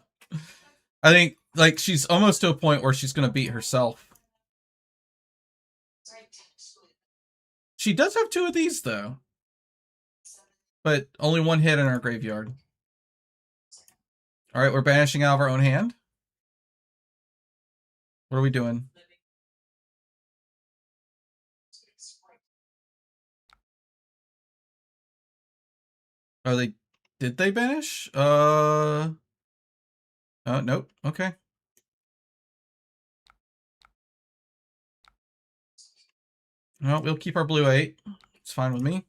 think like she's almost to a point where she's gonna beat herself. She does have 2 of these though, but only 1 hit in our graveyard. All right, we're banishing out of our own hand. What are we doing? Are they? Did they banish? Nope. Okay. Well, we'll keep our blue 8. It's fine with me.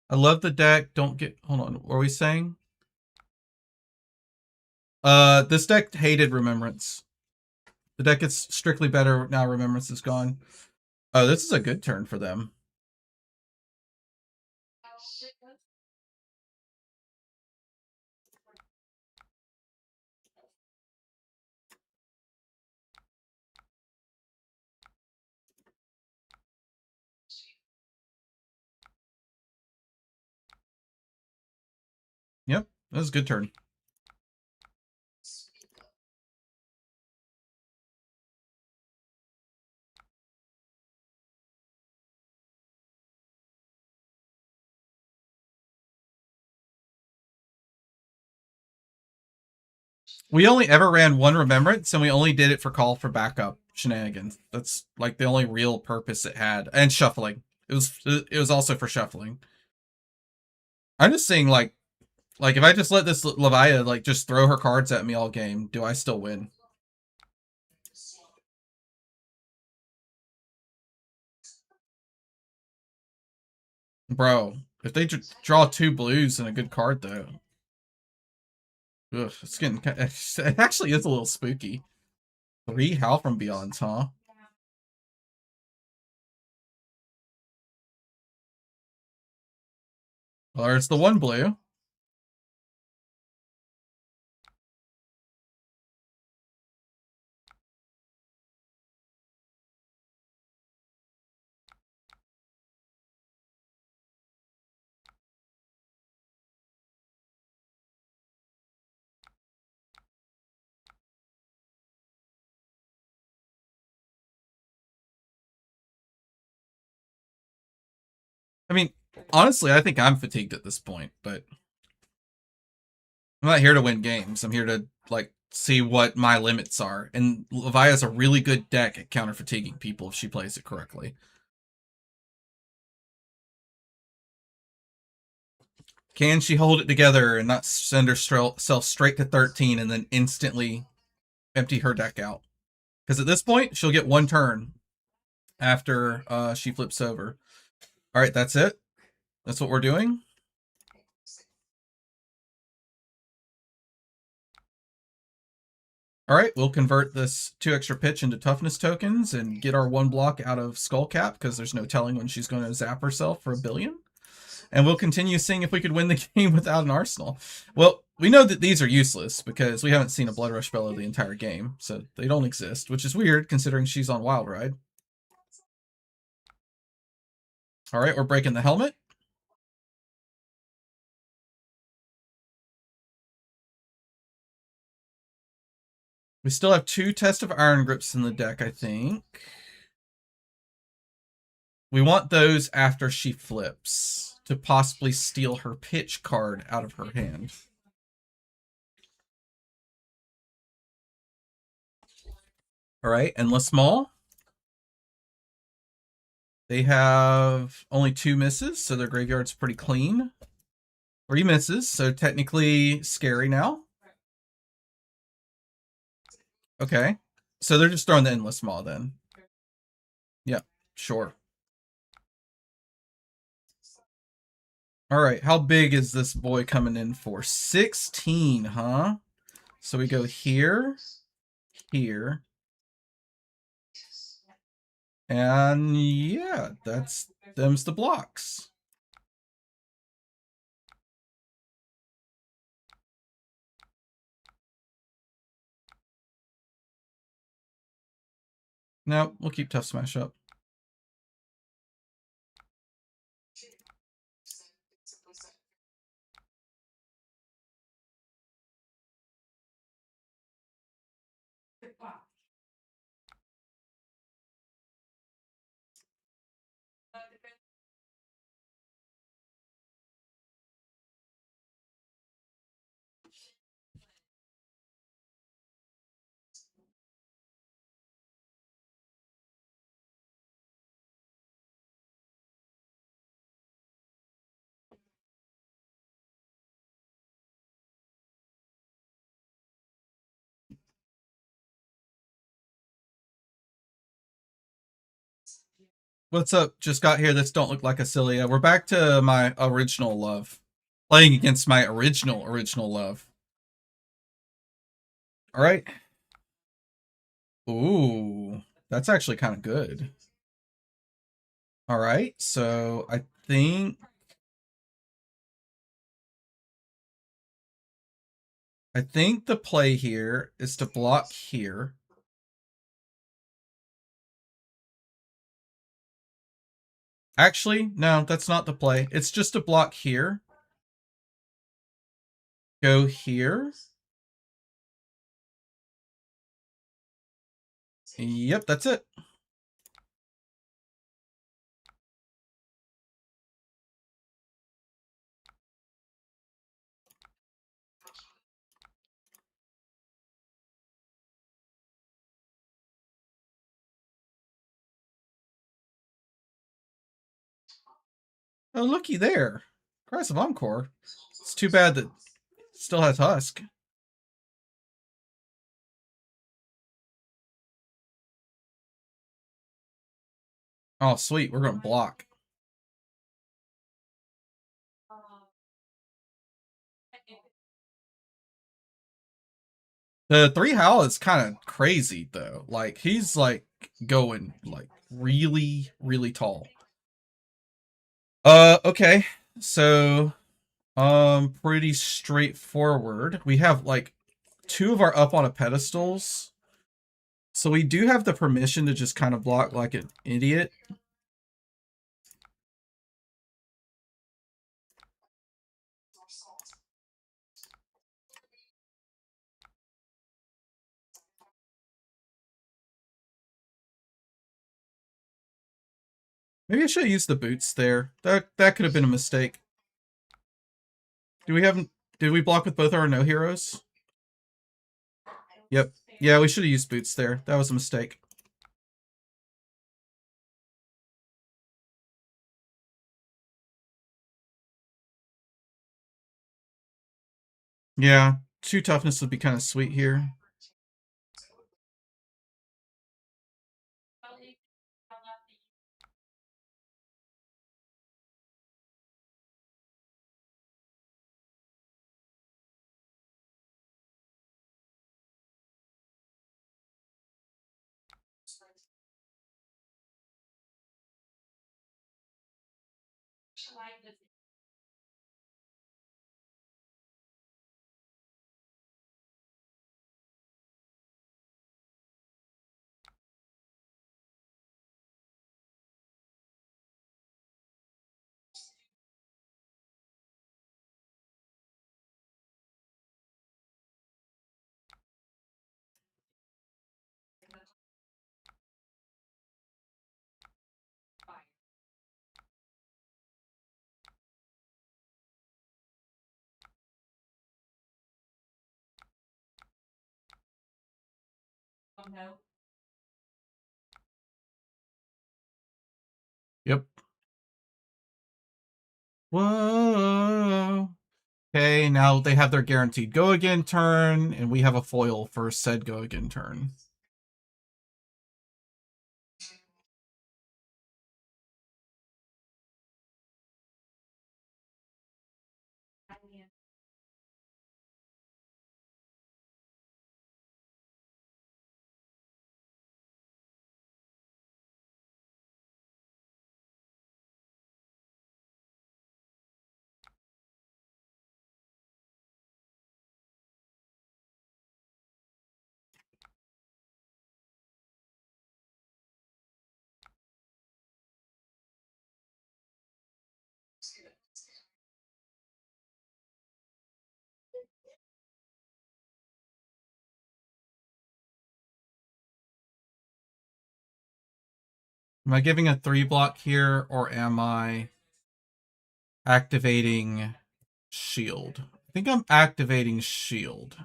I love the deck. Don't get. Hold on. What are we saying? This deck hated Remembrance. The deck gets strictly better now Remembrance is gone. Oh, this is a good turn for them. Yep, that was a good turn. We only ever ran 1 Remembrance, and we only did it for call for backup shenanigans. That's like the only real purpose it had, and shuffling. It was also for shuffling. I'm just saying, like if I just let this Levia like just throw her cards at me all game, do I still win? Bro, if they draw 2 blues and a good card though, ugh, it's getting. It actually is a little spooky. 3 Howl from Beyonds, huh? Well, there's the 1 blue. I mean, honestly, I think I'm fatigued at this point, but I'm not here to win games. I'm here to like see what my limits are. And Levia's a really good deck at counter fatiguing people if she plays it correctly. Can she hold it together and not send herself straight to 13 and then instantly empty her deck out? Because at this point, she'll get 1 turn after she flips over. All right, that's it. That's what we're doing. All right, we'll convert this 2 extra pitch into toughness tokens and get our 1 block out of Skullcap because there's no telling when she's going to zap herself for 1 billion. And we'll continue seeing if we could win the game without an arsenal. Well, we know that these are useless because we haven't seen a Blood Rush Bellow the entire game, so they don't exist, which is weird considering she's on Wild Ride. All right, we're breaking the helmet. We still have 2 Test of Iron Grips in the deck, I think. We want those after she flips to possibly steal her pitch card out of her hand. All right, Endless Maul. They have only 2 misses, so their graveyard's pretty clean. 3 misses, so technically scary now. Okay, so they're just throwing the Endless Maul then. Yeah, sure. All right, how big is this boy coming in for? 16, huh? So we go here, here, and yeah, them's the blocks. No, we'll keep Tough Smash up. What's up? Just got here. This don't look like a Cilia. We're back to my original love. Playing against my original love. All right. Ooh, that's actually kind of good. All right, so I think the play here is to block here. Actually, no, that's not the play. It's just to block here. Go here. Yep, that's it. Oh, looky there. Aggressive Encore. It's too bad that it still has Husk. Oh, sweet. We're going to block. The 3 Howl is kind of crazy, though. Like, he's, like, going, like, really, really tall. Okay. So, pretty straightforward. We have, like, 2 of our up on a pedestals. So we do have the permission to just kind of block like an idiot. Maybe I should have used the boots there. That could have been a mistake. Did we block with both our no heroes? Yep. Yeah, we should have used boots there. That was a mistake. Yeah, 2 toughness would be kind of sweet here. Yep. Whoa. Okay, now they have their guaranteed go again turn, and we have a foil for said go again turn. Am I giving a 3-block here, or am I activating shield? I think I'm activating shield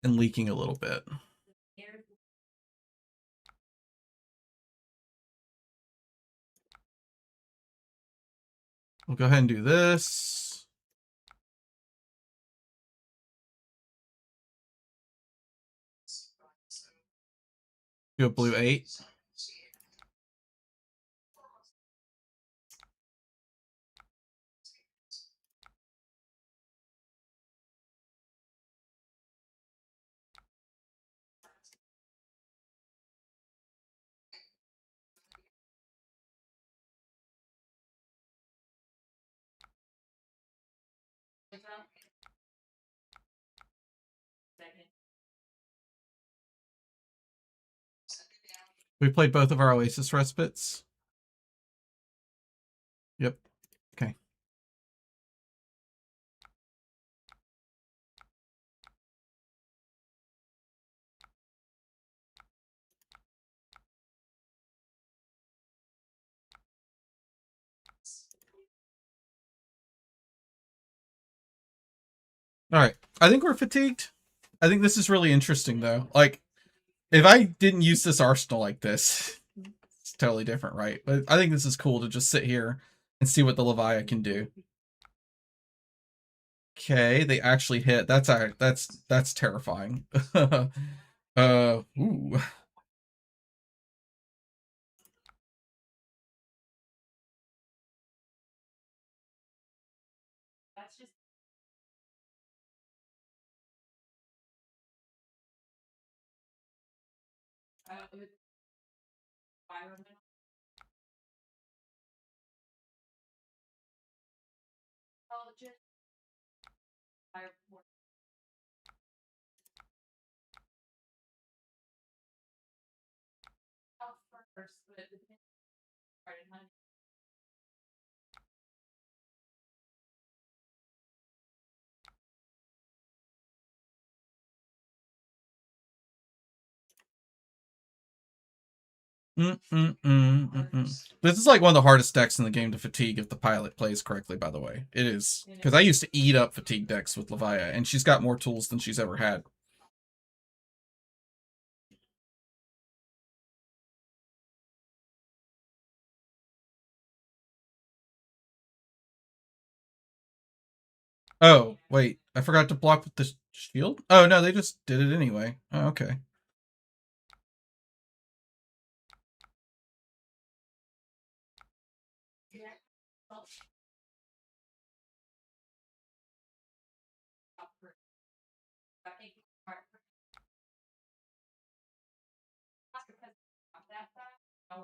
and leaking a little bit. We'll go ahead and do this. Do a blue 8. We played both of our Oasis Respites. Yep. Okay. All right. I think we're fatigued. I think this is really interesting, though. Like, if I didn't use this arsenal like this, it's totally different, right? But I think this is cool to just sit here and see what the Leviathan can do. Okay, they actually hit. That's terrifying. Ooh. This is like one of the hardest decks in the game to fatigue if the pilot plays correctly, by the way. It is. Because I used to eat up fatigue decks with Leviathan, and she's got more tools than she's ever had. Oh, wait. I forgot to block with the shield? Oh, no, they just did it anyway. Oh, okay.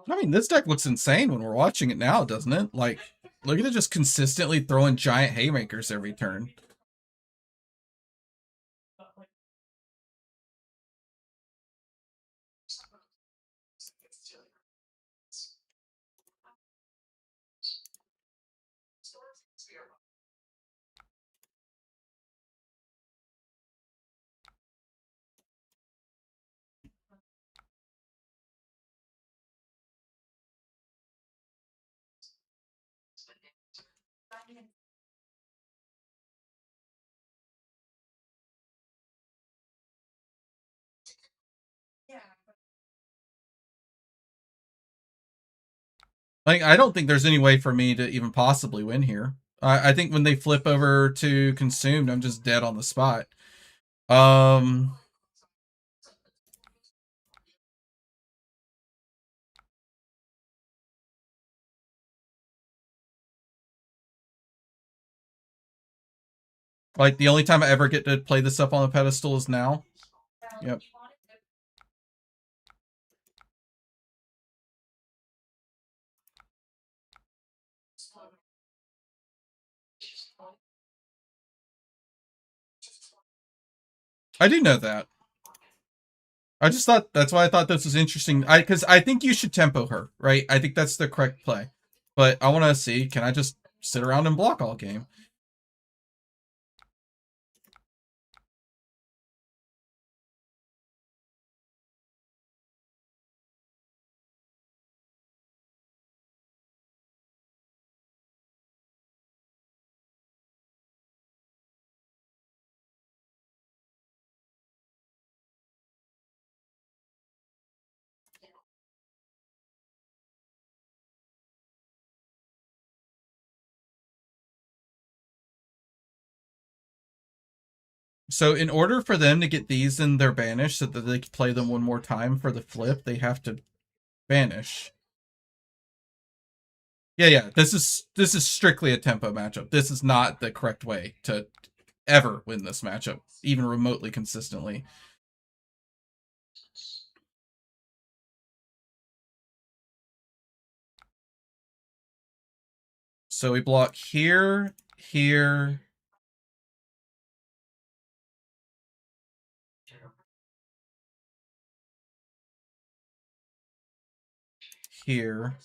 I mean, this deck looks insane when we're watching it now, doesn't it? Like, look at it just consistently throwing giant haymakers every turn. Like, I don't think there's any way for me to even possibly win here. I think when they flip over to consumed, I'm just dead on the spot. Um, like the only time I ever get to play this up on the pedestal is now. Yep. I do know that. I just thought that's why I thought this was interesting. Because I think you should tempo her, right? I think that's the correct play. But I want to see, can I just sit around and block all game? So in order for them to get these in their banish so that they can play them one more time for the flip, they have to banish. Yeah. This is strictly a tempo matchup. This is not the correct way to ever win this matchup, even remotely consistently. So we block here, here, here.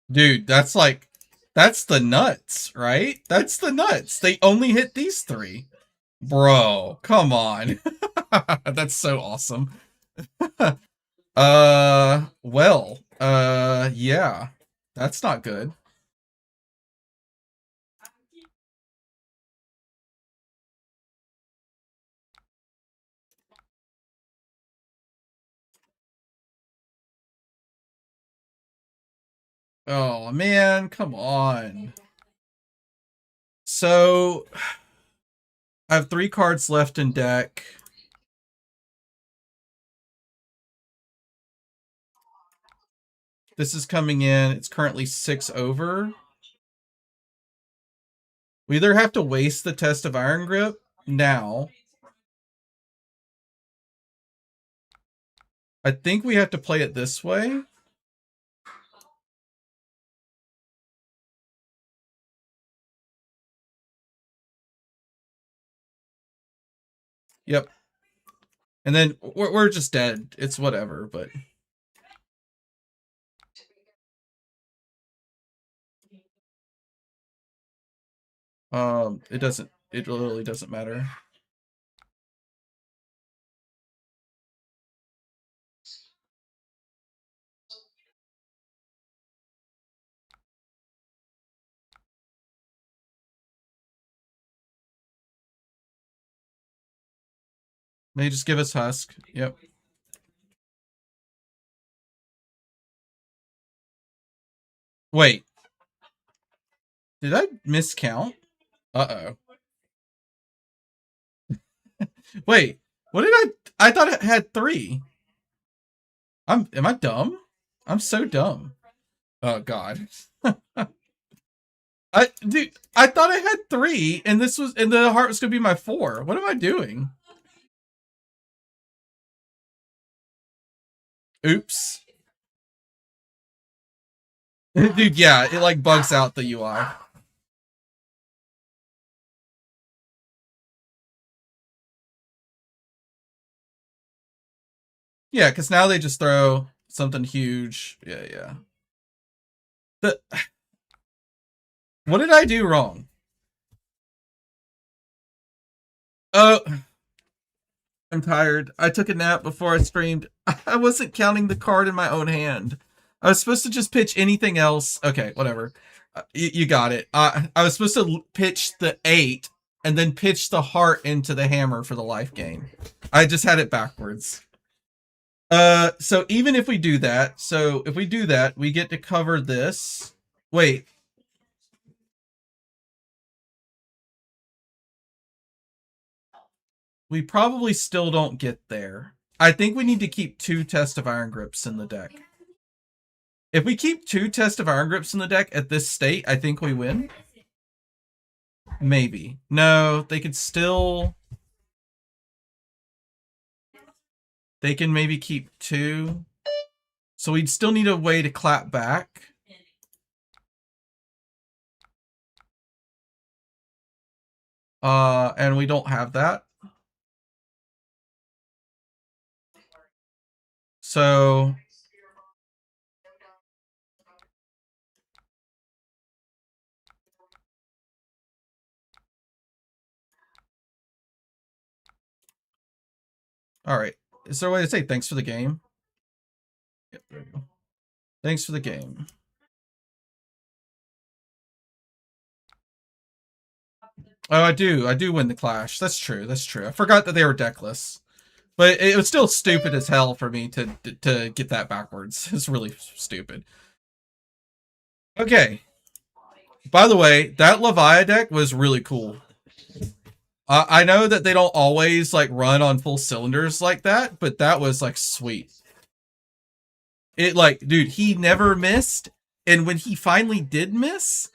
Dude, that's the nuts, right? That's the nuts. They only hit these three. Bro, come on. That's so awesome. Yeah. That's not good. Oh man, come on. So I have 3 cards left in deck. This is coming in. It's currently 6 over. We either have to waste the test of Iron Grip now. I think we have to play it this way. Yep. And then we're just dead. It's whatever, but it literally doesn't matter. They just give us Husk. Yep. Wait. Did I miscount? Uh-oh. Wait, what did I thought it had 3. Am I dumb? I'm so dumb. Oh god. I thought I had 3 and the heart was gonna be my 4. What am I doing? Oops. Dude, yeah, it like bugs out the UI. Yeah, because now they just throw something huge. Yeah, yeah. The, what did I do wrong? Oh, I'm tired. I took a nap before I streamed. I wasn't counting the card in my own hand. I was supposed to just pitch anything else. Okay, whatever. You got it. I was supposed to pitch the 8 and then pitch the heart into the hammer for the life gain. I just had it backwards. So even if we do that, we get to cover this. Wait. We probably still don't get there. I think we need to keep 2 Test of Iron Grips in the deck. If we keep 2 Test of Iron Grips in the deck at this state, I think we win. Maybe. No, they could still... They can maybe keep 2. So we'd still need a way to clap back. And we don't have that. So... Alright. Is there a way to say thanks for the game? Yep, there we go. Thanks for the game. Oh, I do win the Clash. That's true. I forgot that they were deckless. But it was still stupid as hell for me to get that backwards. It's really stupid. Okay. By the way, that Leviathan deck was really cool. I know that they don't always like run on full cylinders like that, but that was like sweet. It like, dude, he never missed, and when he finally did miss,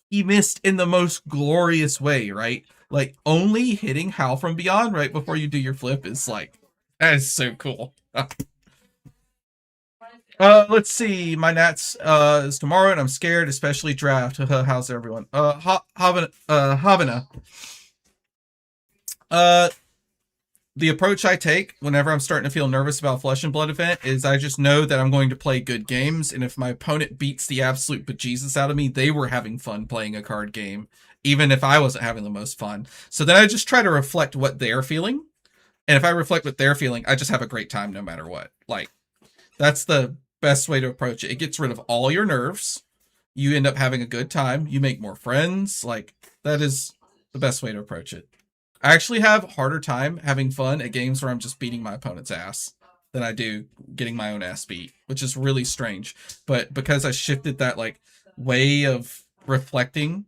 he missed in the most glorious way, right? Like only hitting Howl from Beyond right before you do your flip is like, that is so cool. Let's see. My Nats is tomorrow, and I'm scared, especially draft. How's everyone? Havana. The approach I take whenever I'm starting to feel nervous about Flesh and Blood event is I just know that I'm going to play good games, and if my opponent beats the absolute bejesus out of me, they were having fun playing a card game, even if I wasn't having the most fun. So then I just try to reflect what they're feeling, and if I reflect what they're feeling, I just have a great time no matter what. Like, that's the best way to approach it. It gets rid of all your nerves. You end up having a good time. You make more friends. Like, that is the best way to approach it. I actually have a harder time having fun at games where I'm just beating my opponent's ass than I do getting my own ass beat, which is really strange. But because I shifted that like way of reflecting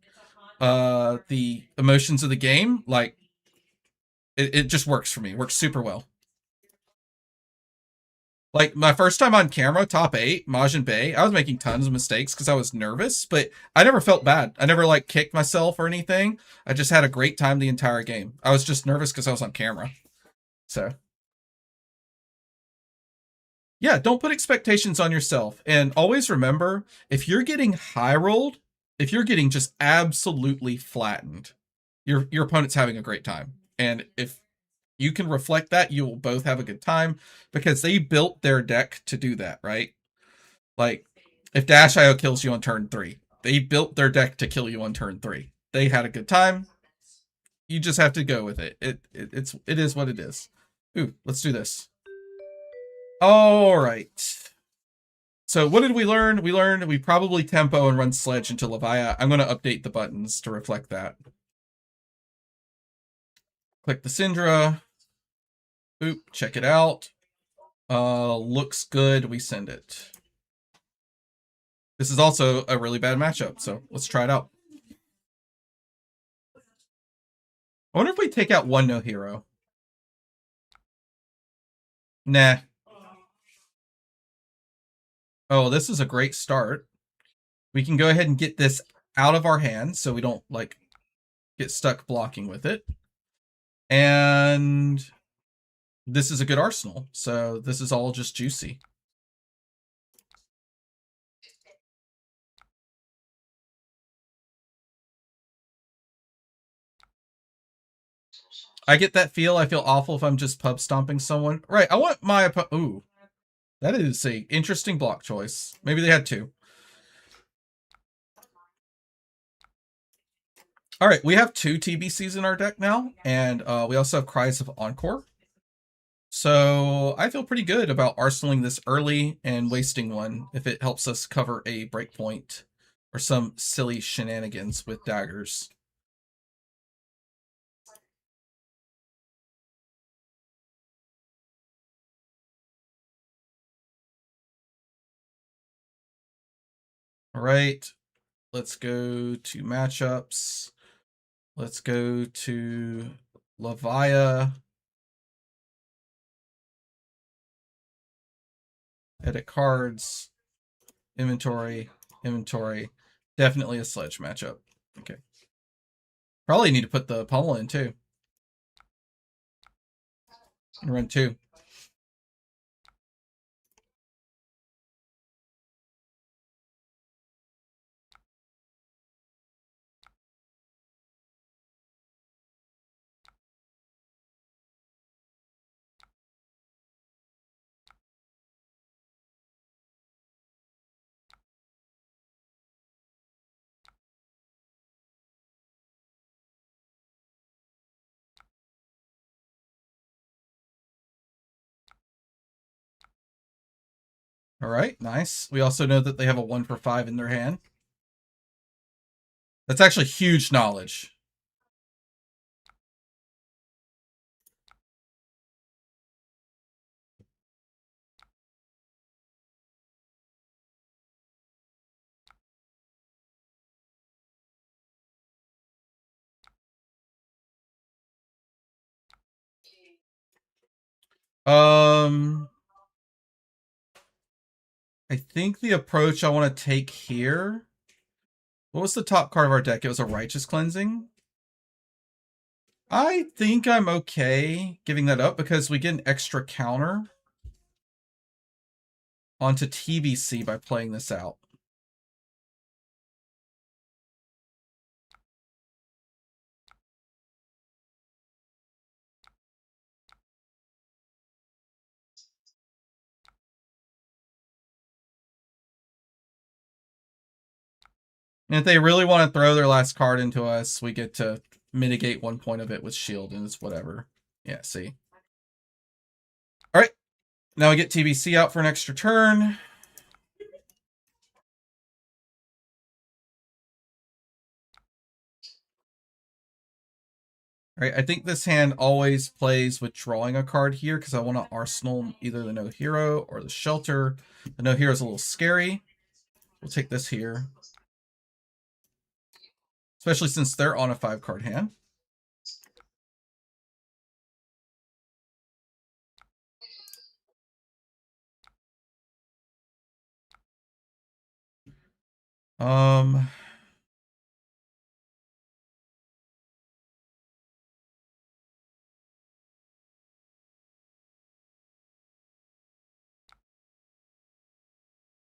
the emotions of the game, like it just works for me. It works super well. Like my first time on camera, top 8, Majin Bay, I was making tons of mistakes because I was nervous, but I never felt bad. I never like kicked myself or anything. I just had a great time the entire game. I was just nervous because I was on camera. So yeah, don't put expectations on yourself. And always remember, if you're getting high rolled, if you're getting just absolutely flattened, your opponent's having a great time. And if you can reflect that, you will both have a good time because they built their deck to do that, right? Like, if Dash IO kills you on turn 3, they built their deck to kill you on turn 3. They had a good time. You just have to go with it. It is what it is. Ooh, let's do this. All right. So what did we learn? We learned we probably tempo and run Sledge into Leviathan. I'm going to update the buttons to reflect that. Click the Syndra. Oop, check it out. Looks good. We send it. This is also a really bad matchup, so let's try it out. I wonder if we take out one no hero. Nah. Oh, this is a great start. We can go ahead and get this out of our hands so we don't, like, get stuck blocking with it. And this is a good arsenal, so this is all just juicy. I get that feel. I feel awful if I'm just pub stomping someone. Right, I want my opponent. Ooh, that is a interesting block choice. Maybe they had two. All right, we have two TBCs in our deck now, and we also have Cries of Encore. So I feel pretty good about arsenaling this early and wasting one if it helps us cover a breakpoint or some silly shenanigans with daggers. All right, let's go to matchups. Let's go to Lavia. Edit cards. Inventory. Inventory. Definitely a sledge matchup. Okay. Probably need to put the pummel in too. And run two. All right, nice. We also know that they have a 1 for 5 in their hand. That's actually huge knowledge. I think the approach I want to take here. What was the top card of our deck? It was a Righteous Cleansing. I think I'm okay giving that up because we get an extra counter onto TBC by playing this out. And if they really want to throw their last card into us, we get to mitigate 1 point of it with shield, and it's whatever. Yeah, see. All right. Now we get TBC out for an extra turn. All right, I think this hand always plays with drawing a card here because I want to arsenal either the no hero or the shelter. The no hero is a little scary. We'll take this here. Especially since they're on a 5-card hand. Um,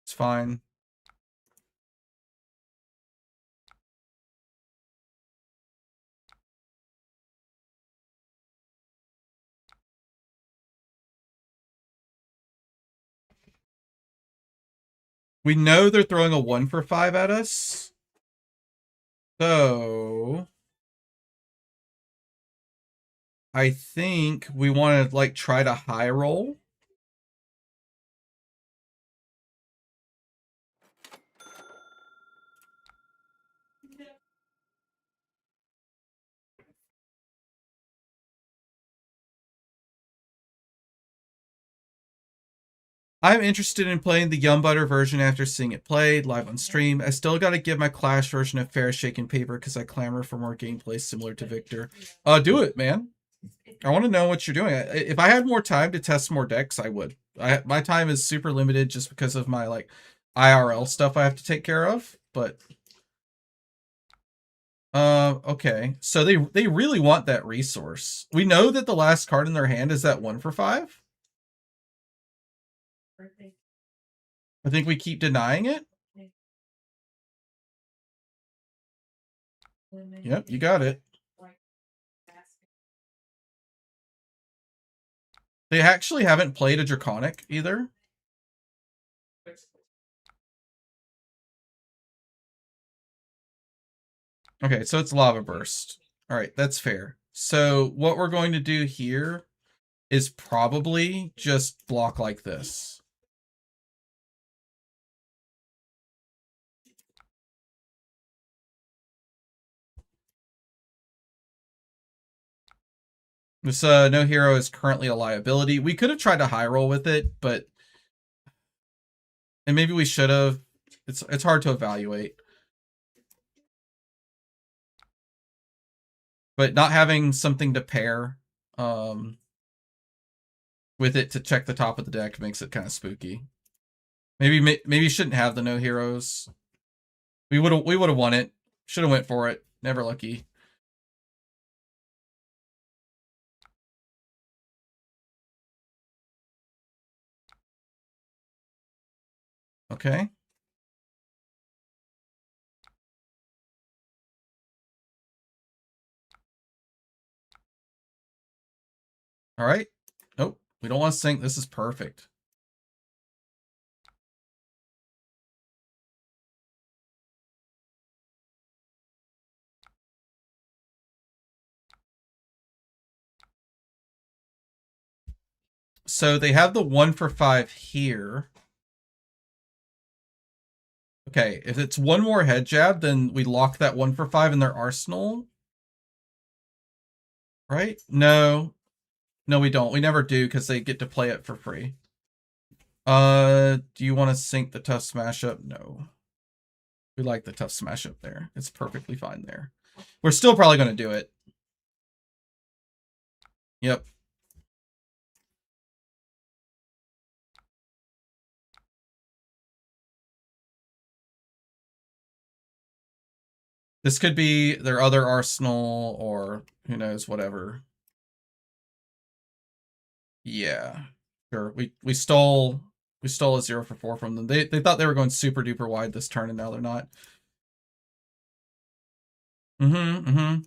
it's fine. We know they're throwing a 1 for 5 at us. So I think we want to like try to high roll. I'm interested in playing the Yum Butter version after seeing it played live on stream. I still got to give my Clash version a fair shake and paper because I clamor for more gameplay similar to Victor. Do it, man. I want to know what you're doing. If I had more time to test more decks, I would. My time is super limited just because of my like IRL stuff I have to take care of. But okay. So they really want that resource. We know that the last card in their hand is that 1 for 5. I think we keep denying it. Yep, you got it. They actually haven't played a Draconic either. Okay, so it's Lava Burst. All right, that's fair. So what we're going to do here is probably just block like this. This no hero is currently a liability. We could have tried to high roll with it, but and maybe we should have. It's hard to evaluate. But not having something to pair with it to check the top of the deck makes it kind of spooky. Maybe you shouldn't have the no heroes. We would have won it. Should have went for it. Never lucky. Okay. All right. Nope. We don't want to sink. This is perfect. So they have the 1 for 5 here. Okay, if it's one more head jab, then we lock that 1 for 5 in their arsenal. Right? No. No, we don't. We never do because they get to play it for free. Do you want to sink the tough smash up? No. We like the tough smash up there. It's perfectly fine there. We're still probably going to do it. Yep. This could be their other arsenal or who knows, whatever. Yeah. Sure. We stole a 0 for 4 from them. They thought they were going super duper wide this turn and now they're not. Mm-hmm. Mm-hmm.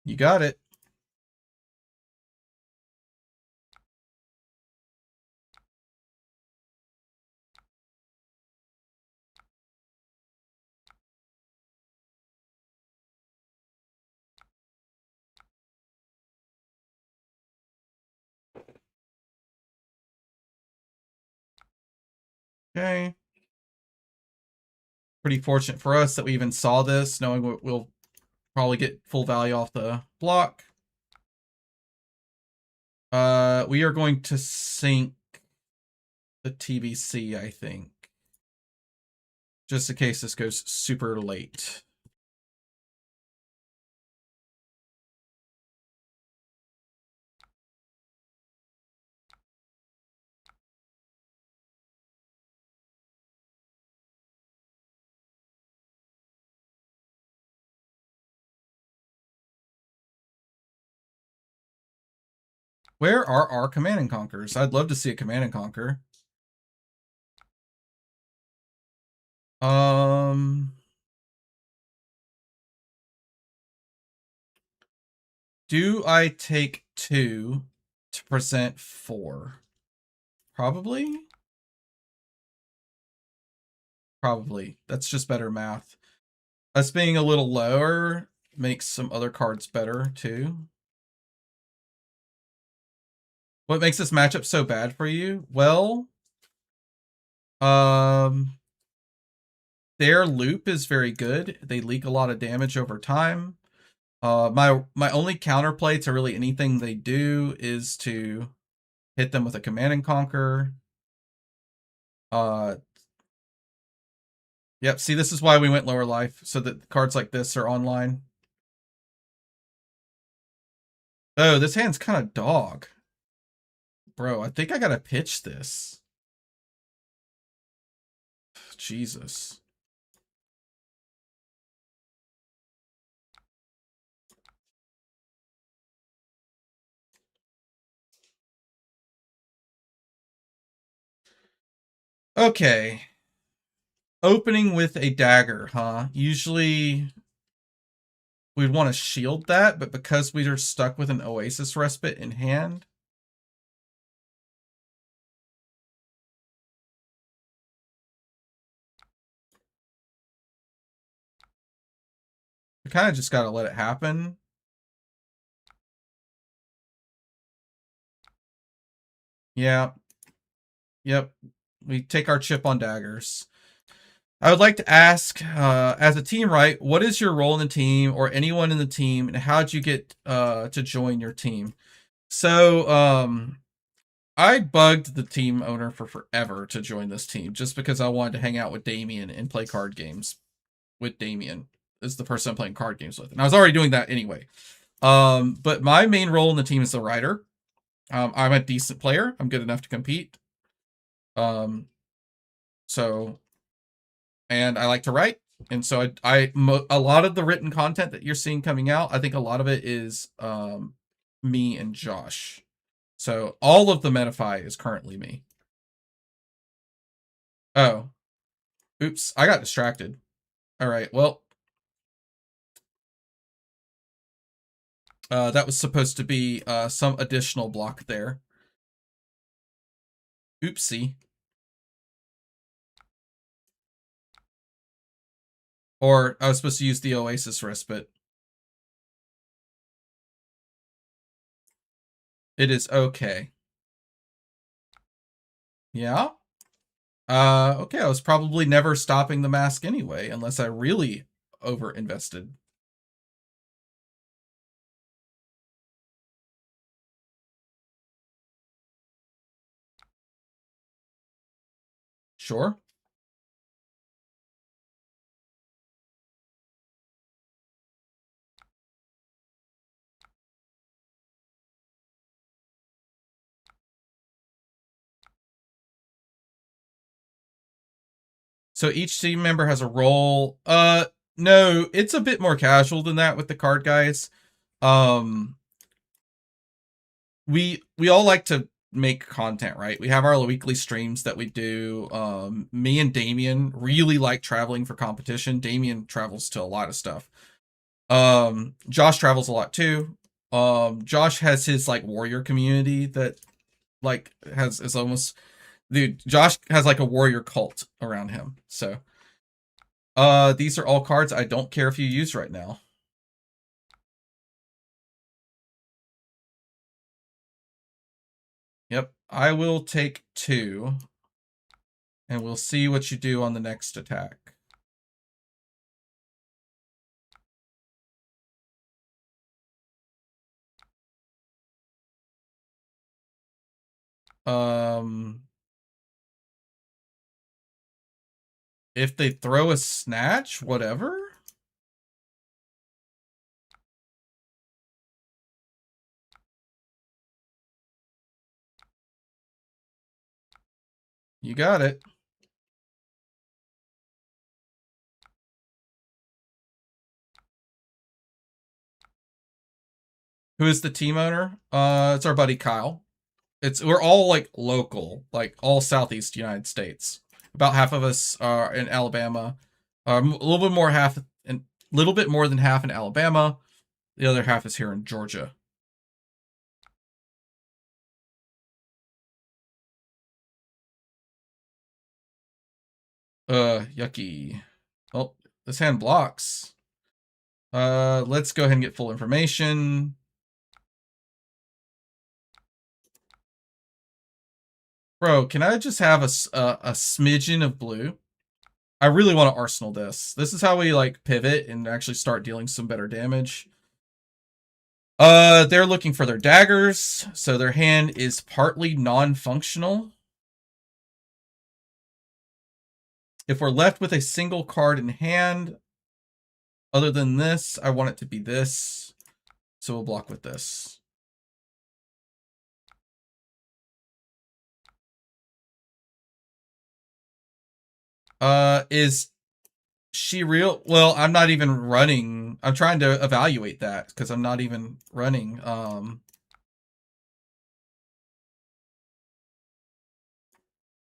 You got it. Okay. Pretty fortunate for us that we even saw this, knowing we'll probably get full value off the block. We are going to sink the TBC, I think. Just in case this goes super late. Where are our Command and Conquers? I'd love to see a Command and Conquer. Do I take 2 to present 4? Probably. Probably. That's just better math. Us being a little lower makes some other cards better, too. What makes this matchup so bad for you? Well, their loop is very good. They leak a lot of damage over time. My only counterplay to really anything they do is to hit them with a Command and Conquer. Yep, see, this is why we went lower life, so that cards like this are online. Oh, this hand's kind of dog. Bro, I think I gotta pitch this. Jesus. Okay. Opening with a dagger, huh? Usually we'd want to shield that, but because we are stuck with an Oasis Respite in hand, we kind of just gotta let it happen. Yeah. Yep. We take our chip on daggers. I would like to ask, as a team, right, what is your role in the team or anyone in the team, and how'd you get to join your team? So, I bugged the team owner for forever to join this team just because I wanted to hang out with Damien and play card games with Damien is the person I'm playing card games with. And I was already doing that anyway. But my main role in the team is the writer. I'm a decent player. I'm good enough to compete. So, and I like to write. And so a lot of the written content that you're seeing coming out, I think a lot of it is me and Josh. So all of the Metafy is currently me. Oh, oops, I got distracted. All right, well, that was supposed to be some additional block there. Oopsie. Or I was supposed to use the Oasis Respite. It is okay. Yeah? Okay, I was probably never stopping the mask anyway, unless I really over-invested. Sure. So each team member has a role. No, it's a bit more casual than that with the card guys. We all like to make content, right? We have our weekly streams that we do. Me and Damien really like traveling for competition. Damien travels to a lot of stuff. Josh travels a lot too. Josh has his like warrior community that like is almost, dude, Josh has like a warrior cult around him. So these are all cards I don't care if you use right now. Yep, I will take 2, and we'll see what you do on the next attack. If they throw a snatch, whatever. You got it. Who is the team owner? It's our buddy Kyle. We're all like local, like all Southeast United States. About half of us are in Alabama. A little bit more little bit more than half in Alabama. The other half is here in Georgia. Yucky. Oh, this hand blocks. Let's go ahead and get full information. Bro, can I just have a smidgen of blue? I really want to arsenal this. This is how we like pivot and actually start dealing some better damage. They're looking for their daggers, so their hand is partly non-functional. If we're left with a single card in hand, other than this, I want it to be this. So we'll block with this. Is she real? Well, I'm not even running. I'm trying to evaluate that because I'm not even running. I'm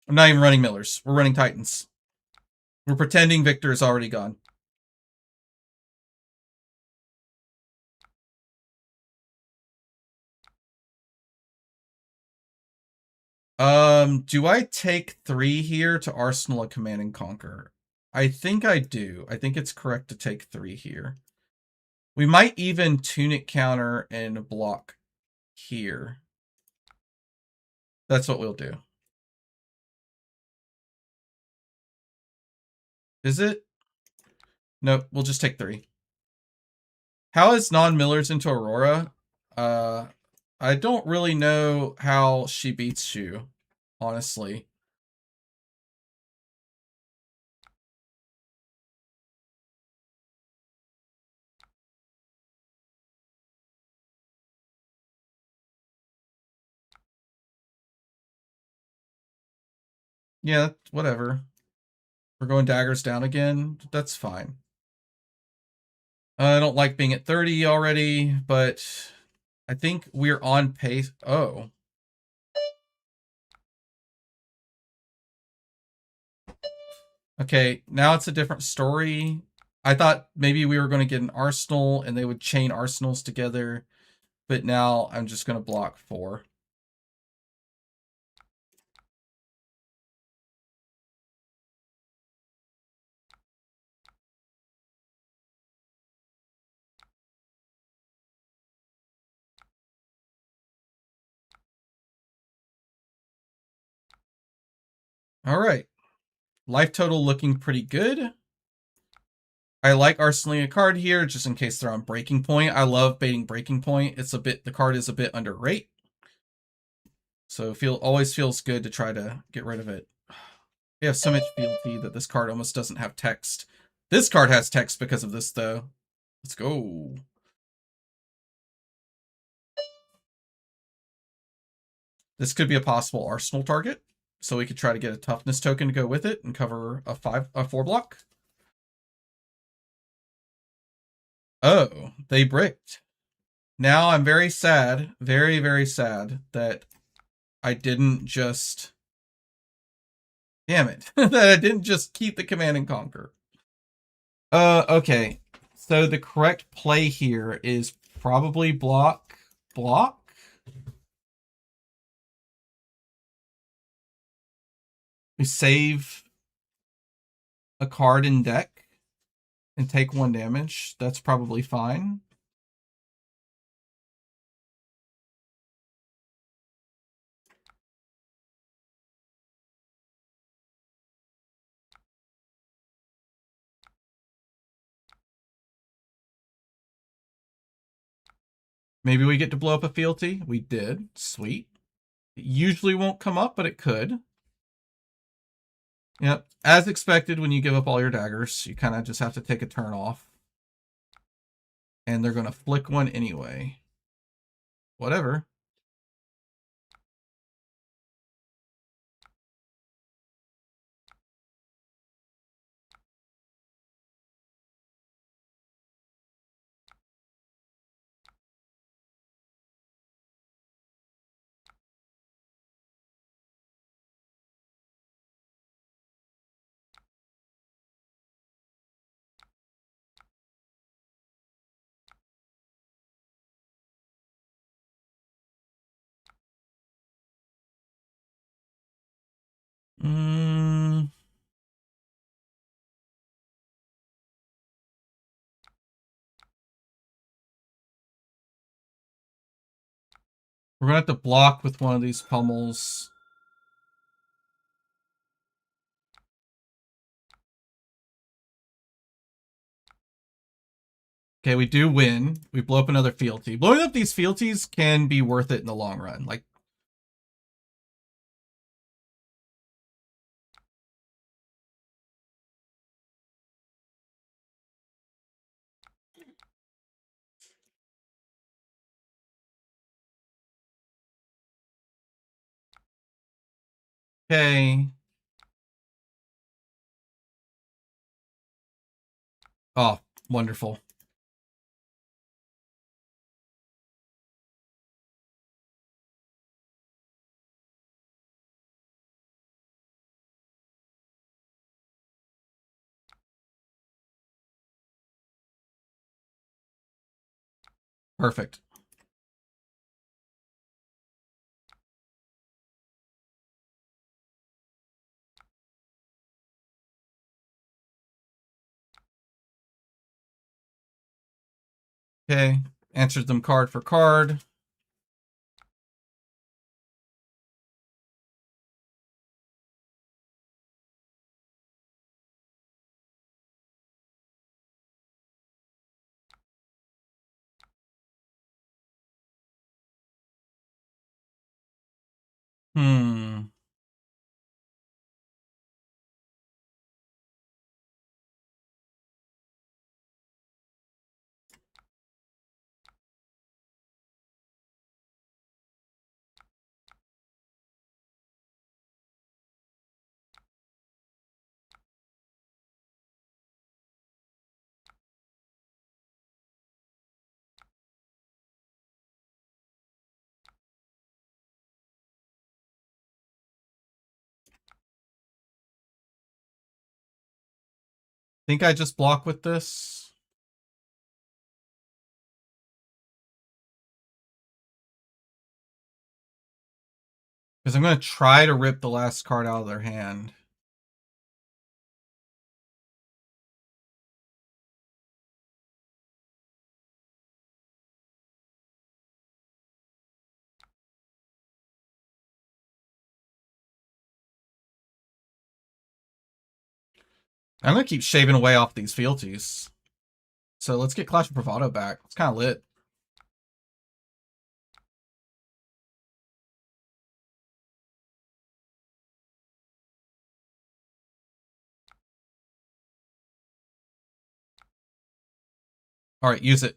not even running Millers. We're running Titans. We're pretending Victor is already gone. Do I take 3 here to arsenal a command and conquer? I think I do. I think it's correct to take 3 here. We might even tunic counter and block here. That's what we'll do. Is it? Nope, we'll just take 3. How is non-Millers into Aurora? I don't really know how she beats you, honestly. Yeah, whatever. We're going daggers down again. That's fine. I don't like being at 30 already, but I think we're on pace. Oh. Okay, now it's a different story. I thought maybe we were going to get an arsenal and they would chain arsenals together, but now I'm just going to block 4. All right. Life total looking pretty good. I like arsenaling a card here just in case they're on breaking point. I love baiting breaking point. It's a bit, the card is a bit under rate. So always feels good to try to get rid of it. We have so much fealty that this card almost doesn't have text. This card has text because of this though. Let's go. This could be a possible arsenal target. So we could try to get a toughness token to go with it and cover a 4 block. Oh, they bricked. Now I'm very sad, very, very sad that I didn't just, damn it, that I didn't just keep the command and conquer. Okay. So the correct play here is probably block. We save a card in deck and take 1 damage. That's probably fine. Maybe we get to blow up a fealty. We did. Sweet. It usually won't come up, but it could. Yep. As expected, when you give up all your daggers, you kind of just have to take a turn off. And they're going to flick 1 anyway. Whatever. We're gonna have to block with one of these pummels. Okay, we do win. We blow up another fealty. Blowing up these fealties can be worth it in the long run. Like, okay. Oh, wonderful. Perfect. Okay. Answers them card for card. Hmm. Think I just block with this. Because I'm going to try to rip the last card out of their hand. I'm going to keep shaving away off these fealties. So let's get Clash of Bravado back. It's kind of lit. All right, use it.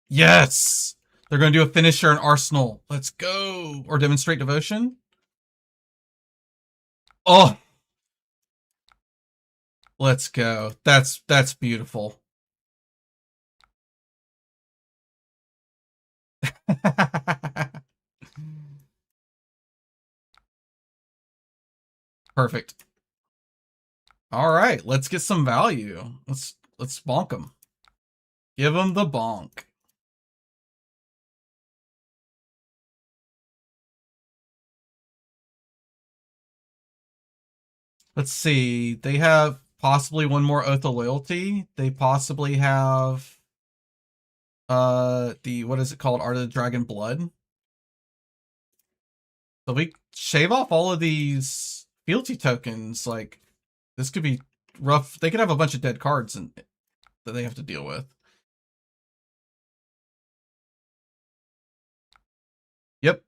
Yes! They're going to do a finisher in Arsenal. Let's go. Or Demonstrate Devotion. Oh, let's go. That's beautiful. Perfect. All right, let's get some value. Let's bonk them. Give them the bonk. Let's see. They have possibly one more Oath of Loyalty. They possibly have the what is it called? Art of the Dragon Blood. So we shave off all of these fealty tokens. Like, this could be rough. They could have a bunch of dead cards that they have to deal with. Yep.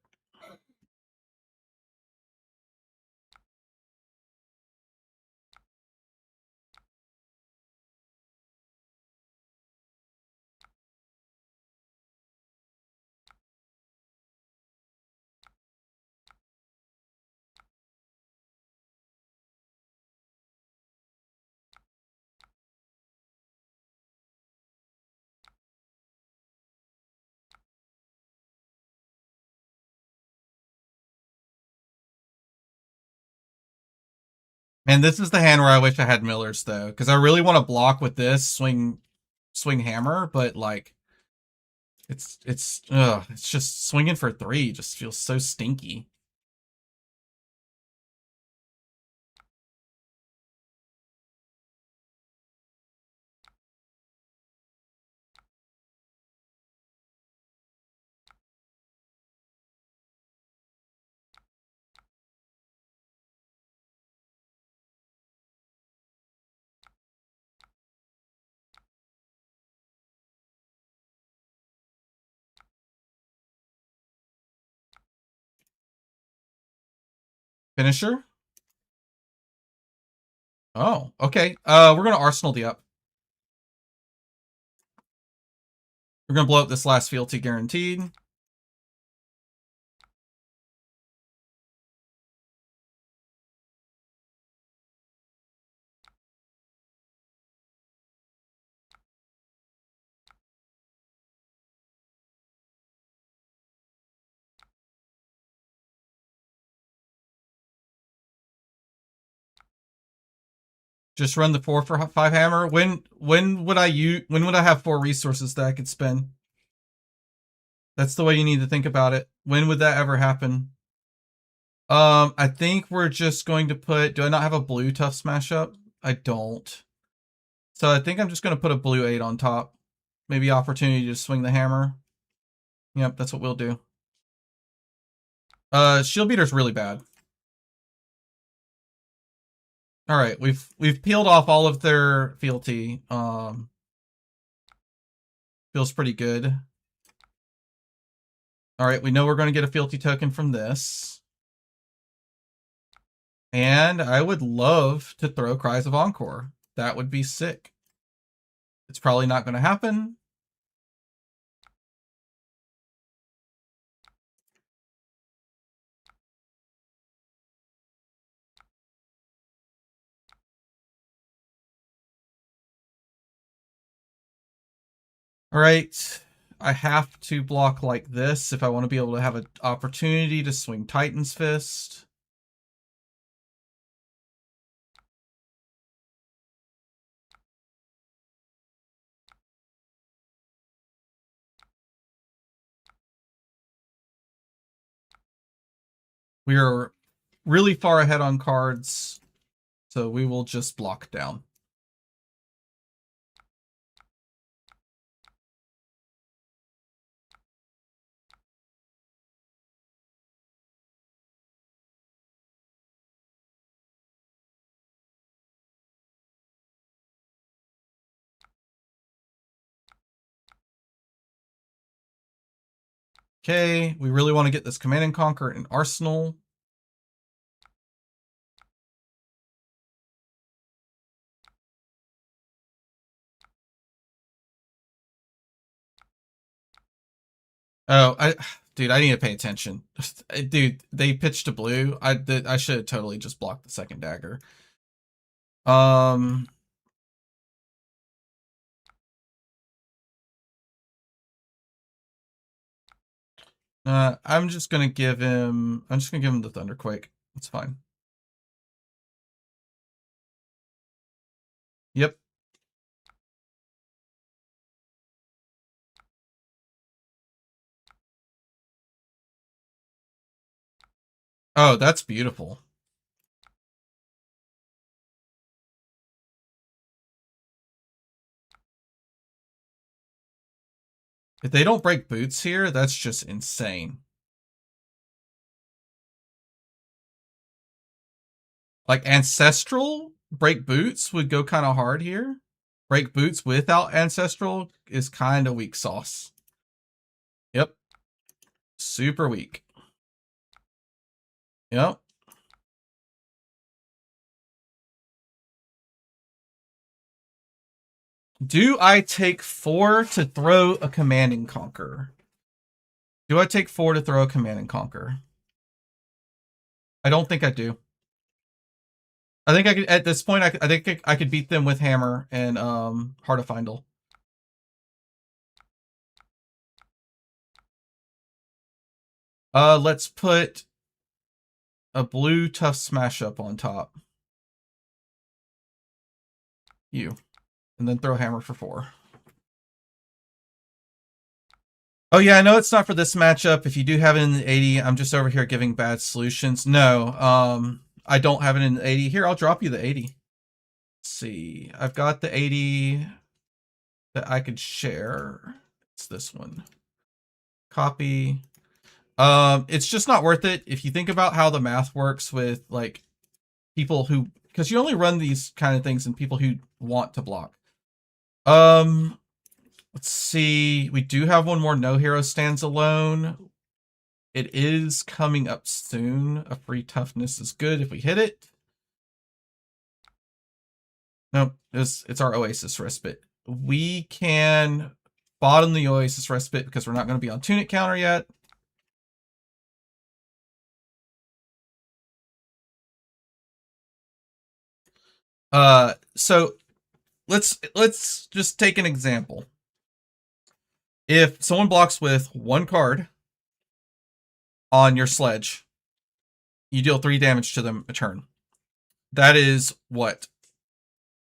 And this is the hand where I wish I had Millers though, because I really want to block with this swing hammer, but like it's just swinging for 3 just feels so stinky. Finisher? Oh, okay. We're gonna Arsenal the up. We're gonna blow up this last fealty guaranteed. Just run the 4 for 5 hammer. When would I have 4 resources that I could spend? That's the way you need to think about it. When would that ever happen? I think we're just going to put, do I not have a blue tough smash up? I don't. So I think I'm just going to put a blue 8 on top. Maybe opportunity to swing the hammer. Yep, that's what we'll do. Shield Beater's really bad. All right, we've peeled off all of their fealty. Feels pretty good. All right, we know we're going to get a fealty token from this. And I would love to throw Cries of Encore. That would be sick. It's probably not going to happen. All right, I have to block like this if I want to be able to have an opportunity to swing Titan's Fist. We are really far ahead on cards, so we will just block down. Okay, we really want to get this Command and Conquer in Arsenal. Oh, dude, I need to pay attention. Dude, they pitched a blue. I should have totally just blocked the second dagger. I'm just gonna give him the Thunderquake. It's fine. Yep. Oh, that's beautiful. If they don't break boots here, that's just insane. Like Ancestral break boots would go kind of hard here. Break boots without Ancestral is kind of weak sauce. Yep. Super weak. Yep. Do I take 4 to throw a Command and Conquer? Do I take 4 to throw a Command and Conquer? I don't think I do. I think I could, at this point, I think I could beat them with Hammer and Heart of Findle. Let's put a blue tough smash up on top. You. And then throw Hammer for 4. Oh yeah, I know it's not for this matchup. If you do have it in the 80, I'm just over here giving bad solutions. No, I don't have it in the 80. Here, I'll drop you the 80. Let's see. I've got the 80 that I could share. It's this one. Copy. It's just not worth it. If you think about how the math works with like people who, because you only run these kind of things in people who want to block. Let's see. We do have one more No Hero Stands Alone. It is coming up soon. A free toughness is good if we hit it. Nope, it's our Oasis Respite. We can bottom the Oasis Respite because we're not going to be on Tunic counter yet. So let's just take an example. If someone blocks with one card on your sledge, you deal 3 damage to them a turn. That is what?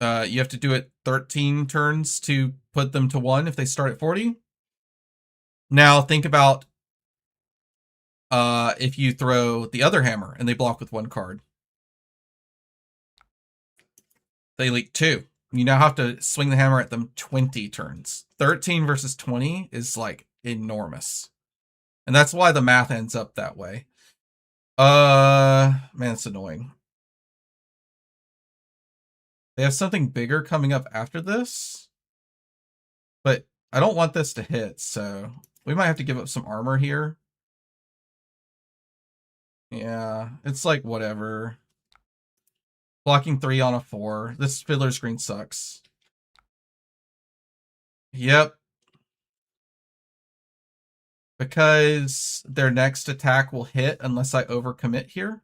You have to do it 13 turns to put them to 1 if they start at 40. Now think about if you throw the other hammer and they block with 1 card. They leak 2. You now have to swing the hammer at them 20 turns. 13 versus 20 is like enormous. And that's why the math ends up that way. Man, it's annoying. They have something bigger coming up after this. But I don't want this to hit, so we might have to give up some armor here. Yeah, it's like whatever. Blocking 3 on a 4. This fiddler screen sucks. Yep. Because their next attack will hit unless I overcommit here.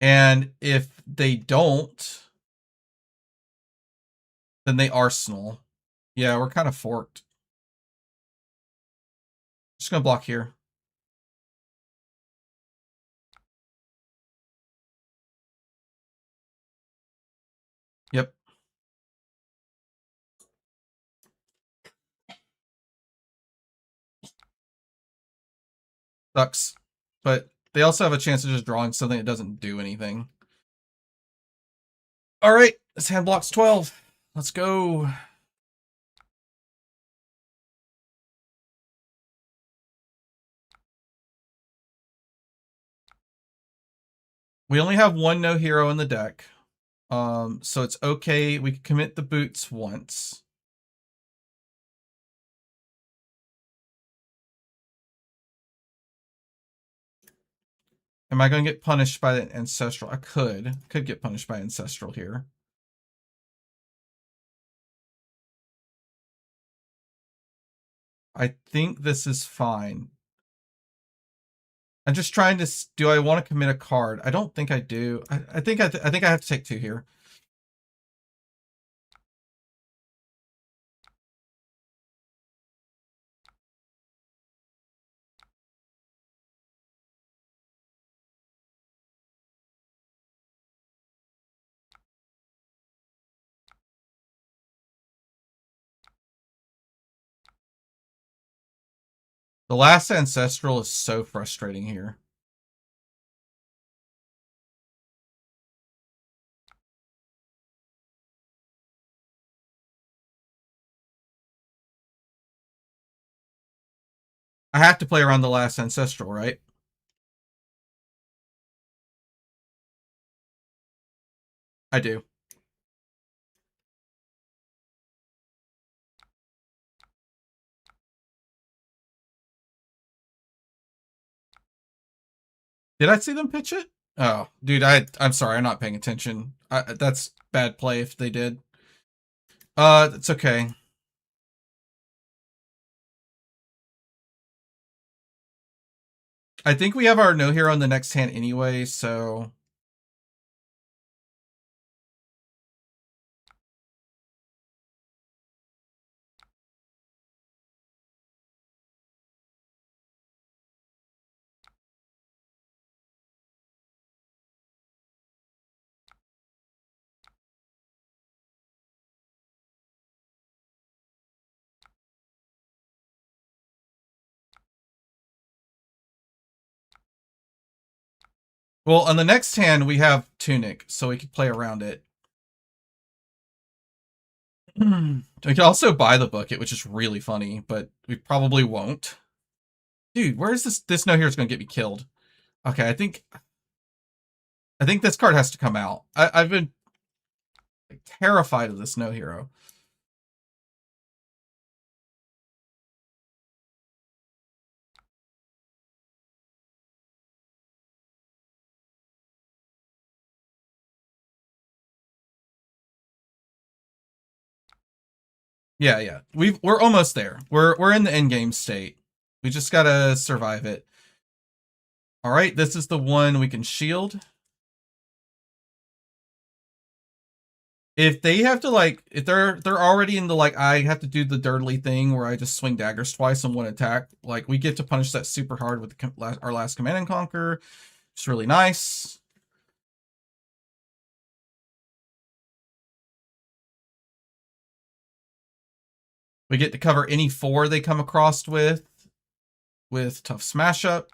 And if they don't, then they arsenal. Yeah, we're kind of forked. Just gonna block here. Yep. Sucks. But they also have a chance of just drawing something that doesn't do anything. Alright, this hand blocks 12. Let's go. We only have 1 no hero in the deck. So it's okay. We can commit the boots once. Am I going to get punished by the Ancestral? I could get punished by Ancestral here. I think this is fine. I'm just trying to. Do I want to commit a card? I don't think I do. I think I have to take 2 here. The last Ancestral is so frustrating here. I have to play around the last Ancestral, right? I do. Did I see them pitch it? Oh, dude, I'm sorry. I'm not paying attention. That's bad play if they did. It's okay. I think we have our no hero in the next hand anyway, so. Well, on the next hand, we have Tunic, so we could play around it. We could also buy the bucket, which is really funny, but we probably won't. Dude, where is this? This no hero is going to get me killed. Okay, I think I think this card has to come out. I've been like, terrified of this no hero. Yeah, yeah. We're almost there. We're in the end game state. We just gotta survive it. All right, this is the one we can shield. If they have to like, if they're already in the like, I have to do the dirtly thing where I just swing daggers twice on one attack. Like we get to punish that super hard with our last Command and Conquer. It's really nice. We get to cover any 4 they come across with tough smash up.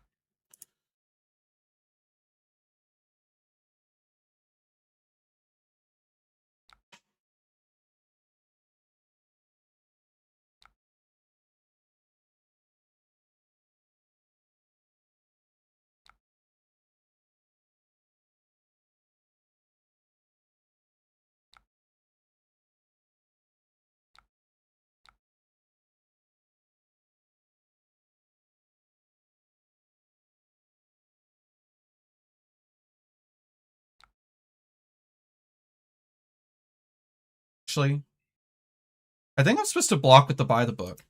Actually, I think I'm supposed to block with the buy the book.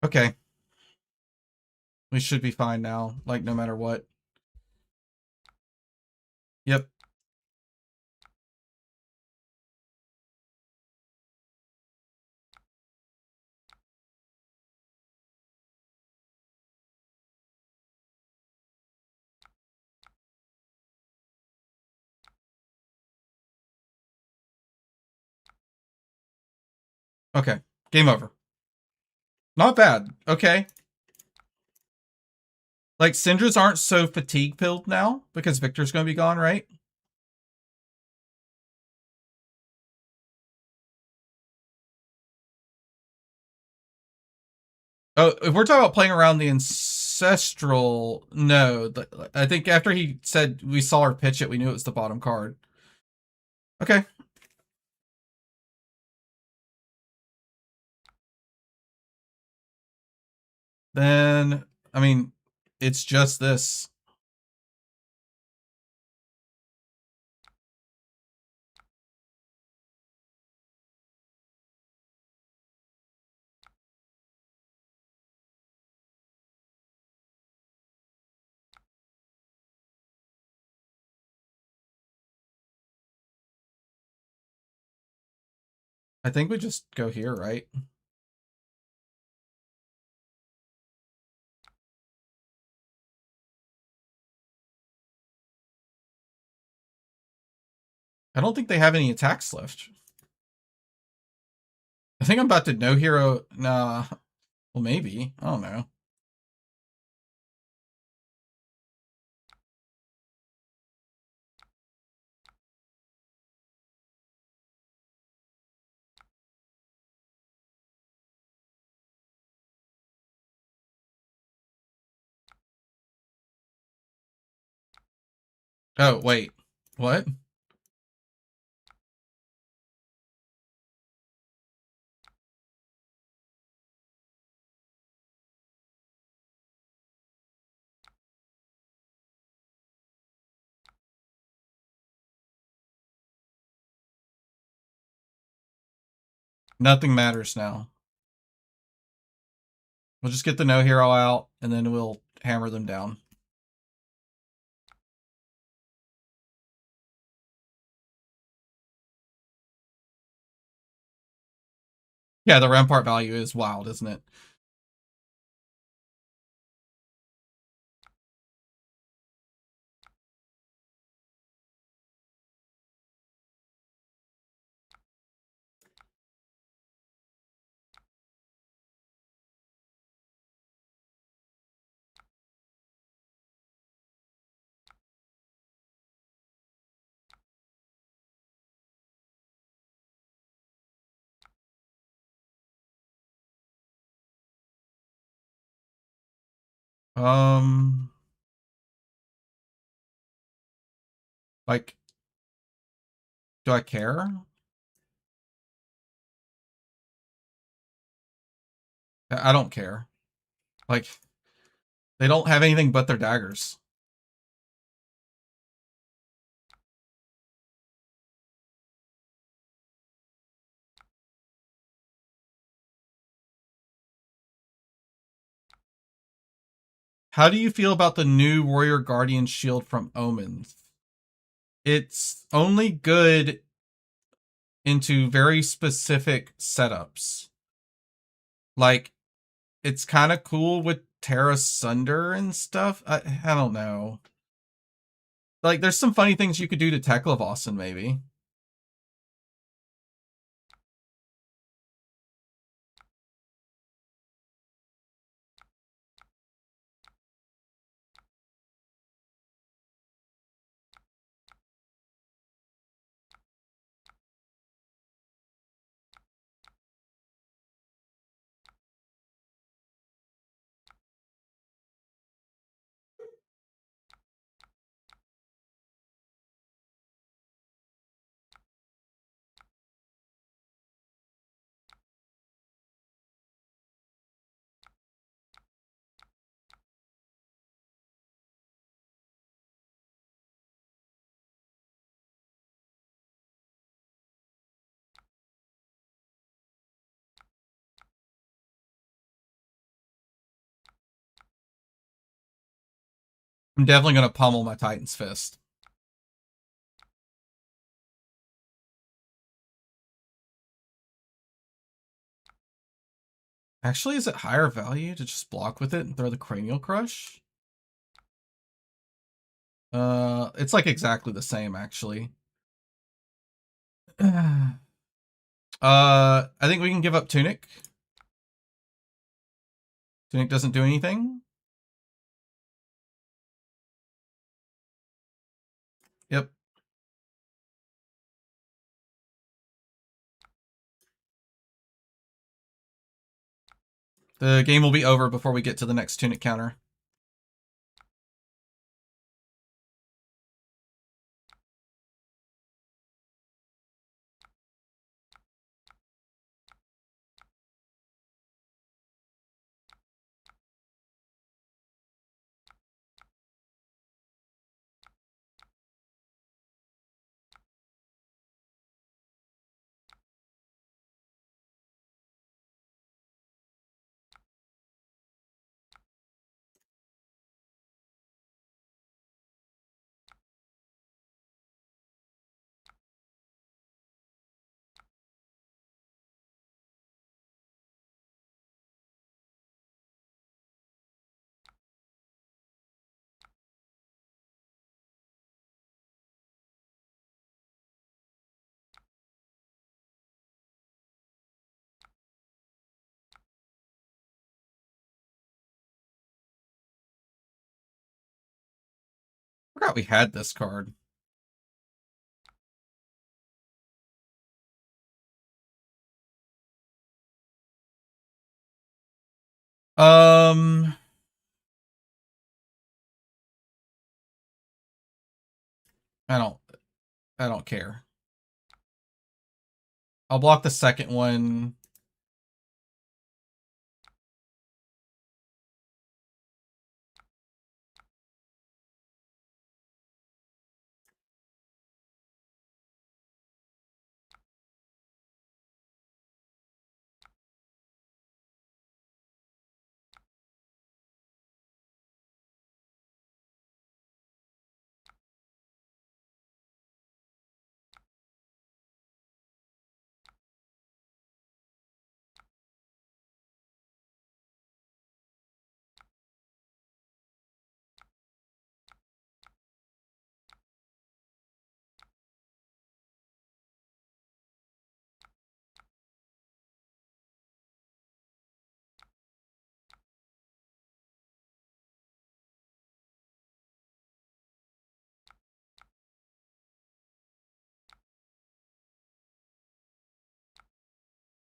Okay. We should be fine now, like no matter what. Yep. Okay. Game over. Not bad. Okay. Like Syndra's aren't so fatigue pilled now because Victor's gonna be gone, right? Oh, if we're talking about playing around the ancestral, no. I think after he said we saw her pitch it, we knew it was the bottom card. Okay. Then, I mean, it's just this. I think we just go here, right? I don't think they have any attacks left. I think I'm about to no hero. Nah. Well, maybe. I don't know. Oh, wait. What? Nothing matters now. We'll just get the no hero out and then we'll hammer them down. Yeah, the Rampart value is wild, isn't it? Um, like, do I care? I don't care. Like, they don't have anything but their daggers. How do you feel about the new Warrior Guardian shield from Omens? It's only good into very specific setups. Like, it's kind of cool with Terra Sunder and stuff. I don't know. Like, there's some funny things you could do to Tekla maybe. I'm definitely going to pummel my Titan's Fist. Actually, is it higher value to just block with it and throw the Cranial Crush? It's like exactly the same, actually. I think we can give up Tunic. Tunic doesn't do anything. Yep. The game will be over before we get to the next Tunic counter. Forgot we had this card. Um, I don't I don't care. I'll block the second one.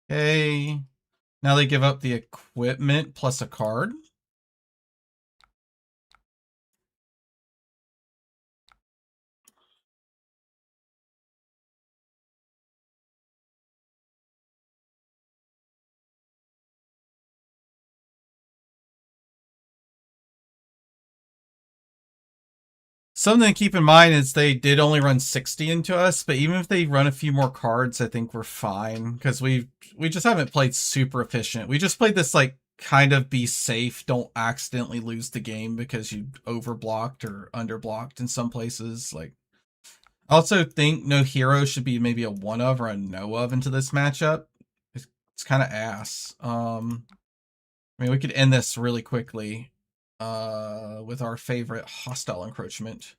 Okay. Now they give up the equipment plus a card. Something to keep in mind is they did only run 60 into us, but even if they run a few more cards, I think we're fine because we just haven't played super efficient. We just played this like kind of be safe, don't accidentally lose the game because you overblocked or underblocked in some places. Like, I also think no hero should be maybe a one of or a no of into this matchup. It's kind of ass. I mean, we could end this really quickly with our favorite hostile encroachment.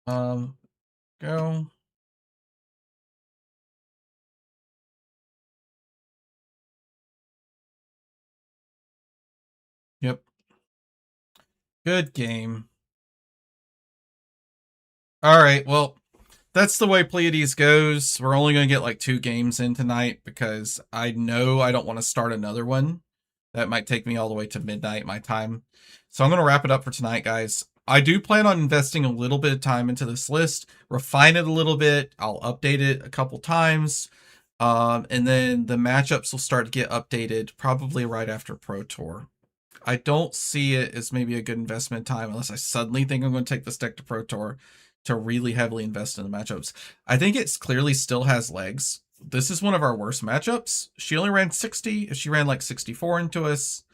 Go. Yep. Good game. All right. Well, that's the way Pleiades goes. We're only going to get like 2 games in tonight because I know I don't want to start another one. That might take me all the way to midnight my time. So I'm going to wrap it up for tonight, guys. I do plan on investing a little bit of time into this list, refine it a little bit. I'll update it a couple times. And then the matchups will start to get updated probably right after Pro Tour. I don't see it as maybe a good investment time unless I suddenly think I'm going to take this deck to Pro Tour to really heavily invest in the matchups. I think it's clearly still has legs. This is one of our worst matchups. She only ran 60. If she ran like 64 into us,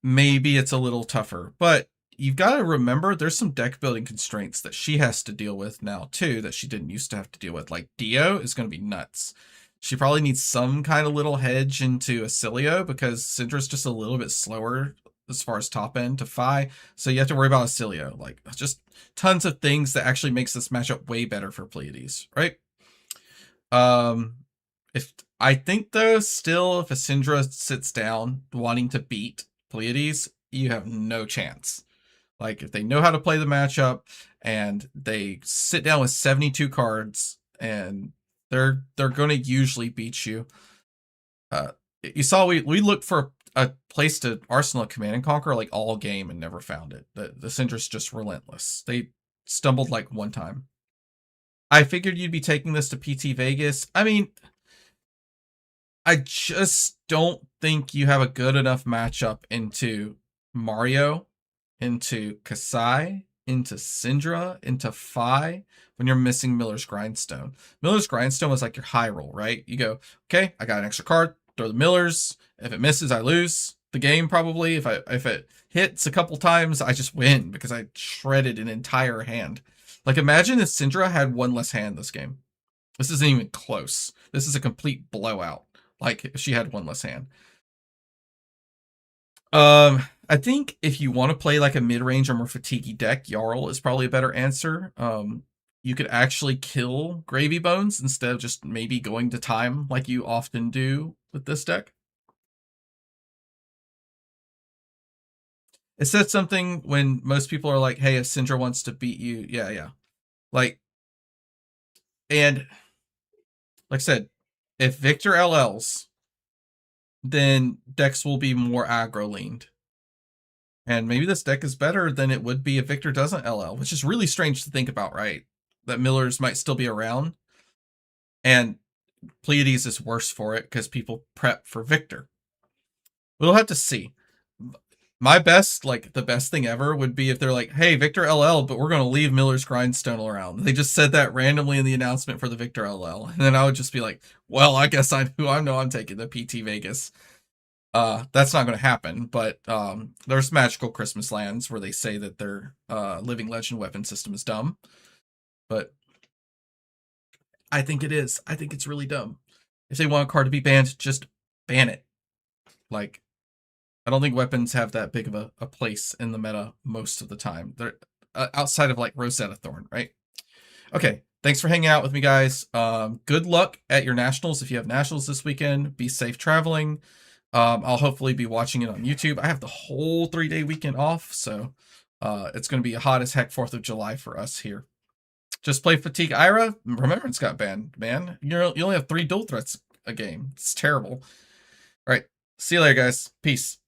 maybe it's a little tougher. But you've got to remember there's some deck building constraints that she has to deal with now too that she didn't used to have to deal with. Like Dio is going to be nuts. She probably needs some kind of little hedge into Acilio because Syndra's just a little bit slower as far as top end to Phi. So you have to worry about Acilio. Like just tons of things that actually makes this matchup way better for Pleiades, right? If I think though, still if a Syndra sits down wanting to beat Pleiades, you have no chance. Like if they know how to play the matchup and they sit down with 72 cards and they're going to usually beat you. You saw we looked for a place to Arsenal Command and Conquer like all game and never found it. The Syndra's just relentless. They stumbled like one time. I figured you'd be taking this to PT Vegas. I mean, I just don't think you have a good enough matchup into Mario, into Kasai, into Syndra, into Phi when you're missing Miller's Grindstone. Miller's Grindstone was like your high roll, right? You go, okay, I got an extra card, throw the Millers. If it misses, I lose the game probably. If it hits a couple times, I just win because I shredded an entire hand. Like imagine if Syndra had one less hand this game. This isn't even close. This is a complete blowout. Like if she had one less hand. I think if you want to play like a mid-range or more fatiguey deck, Jarl is probably a better answer. You could actually kill Gravy Bones instead of just maybe going to time like you often do with this deck. It says something when most people are like, hey, if Syndra wants to beat you, yeah. Like, and like I said, if Victor LLs, then decks will be more aggro leaned. And maybe this deck is better than it would be if Victor doesn't LL, which is really strange to think about, right? That Miller's might still be around. And Pleiades is worse for it because people prep for Victor. We'll have to see. My best, like the best thing ever would be if they're like, hey, Victor LL, but we're going to leave Miller's Grindstone around. They just said that randomly in the announcement for the Victor LL. And then I would just be like, well, I guess I know I'm taking the PT Vegas. That's not going to happen, but there's magical Christmas lands where they say that their living legend weapon system is dumb. But I think it is. I think it's really dumb. If they want a card to be banned, just ban it. Like, I don't think weapons have that big of a place in the meta most of the time. They're outside of like Rosetta Thorn, right? Okay. Thanks for hanging out with me, guys. Good luck at your nationals if you have nationals this weekend. Be safe traveling. I'll hopefully be watching it on YouTube. I have the whole 3-day weekend off, so it's going to be a hot as heck 4th of July for us here. Just play Fatigue Ira. Remembrance got banned, man. You only have 3 dual threats a game. It's terrible. All right. See you later, guys. Peace.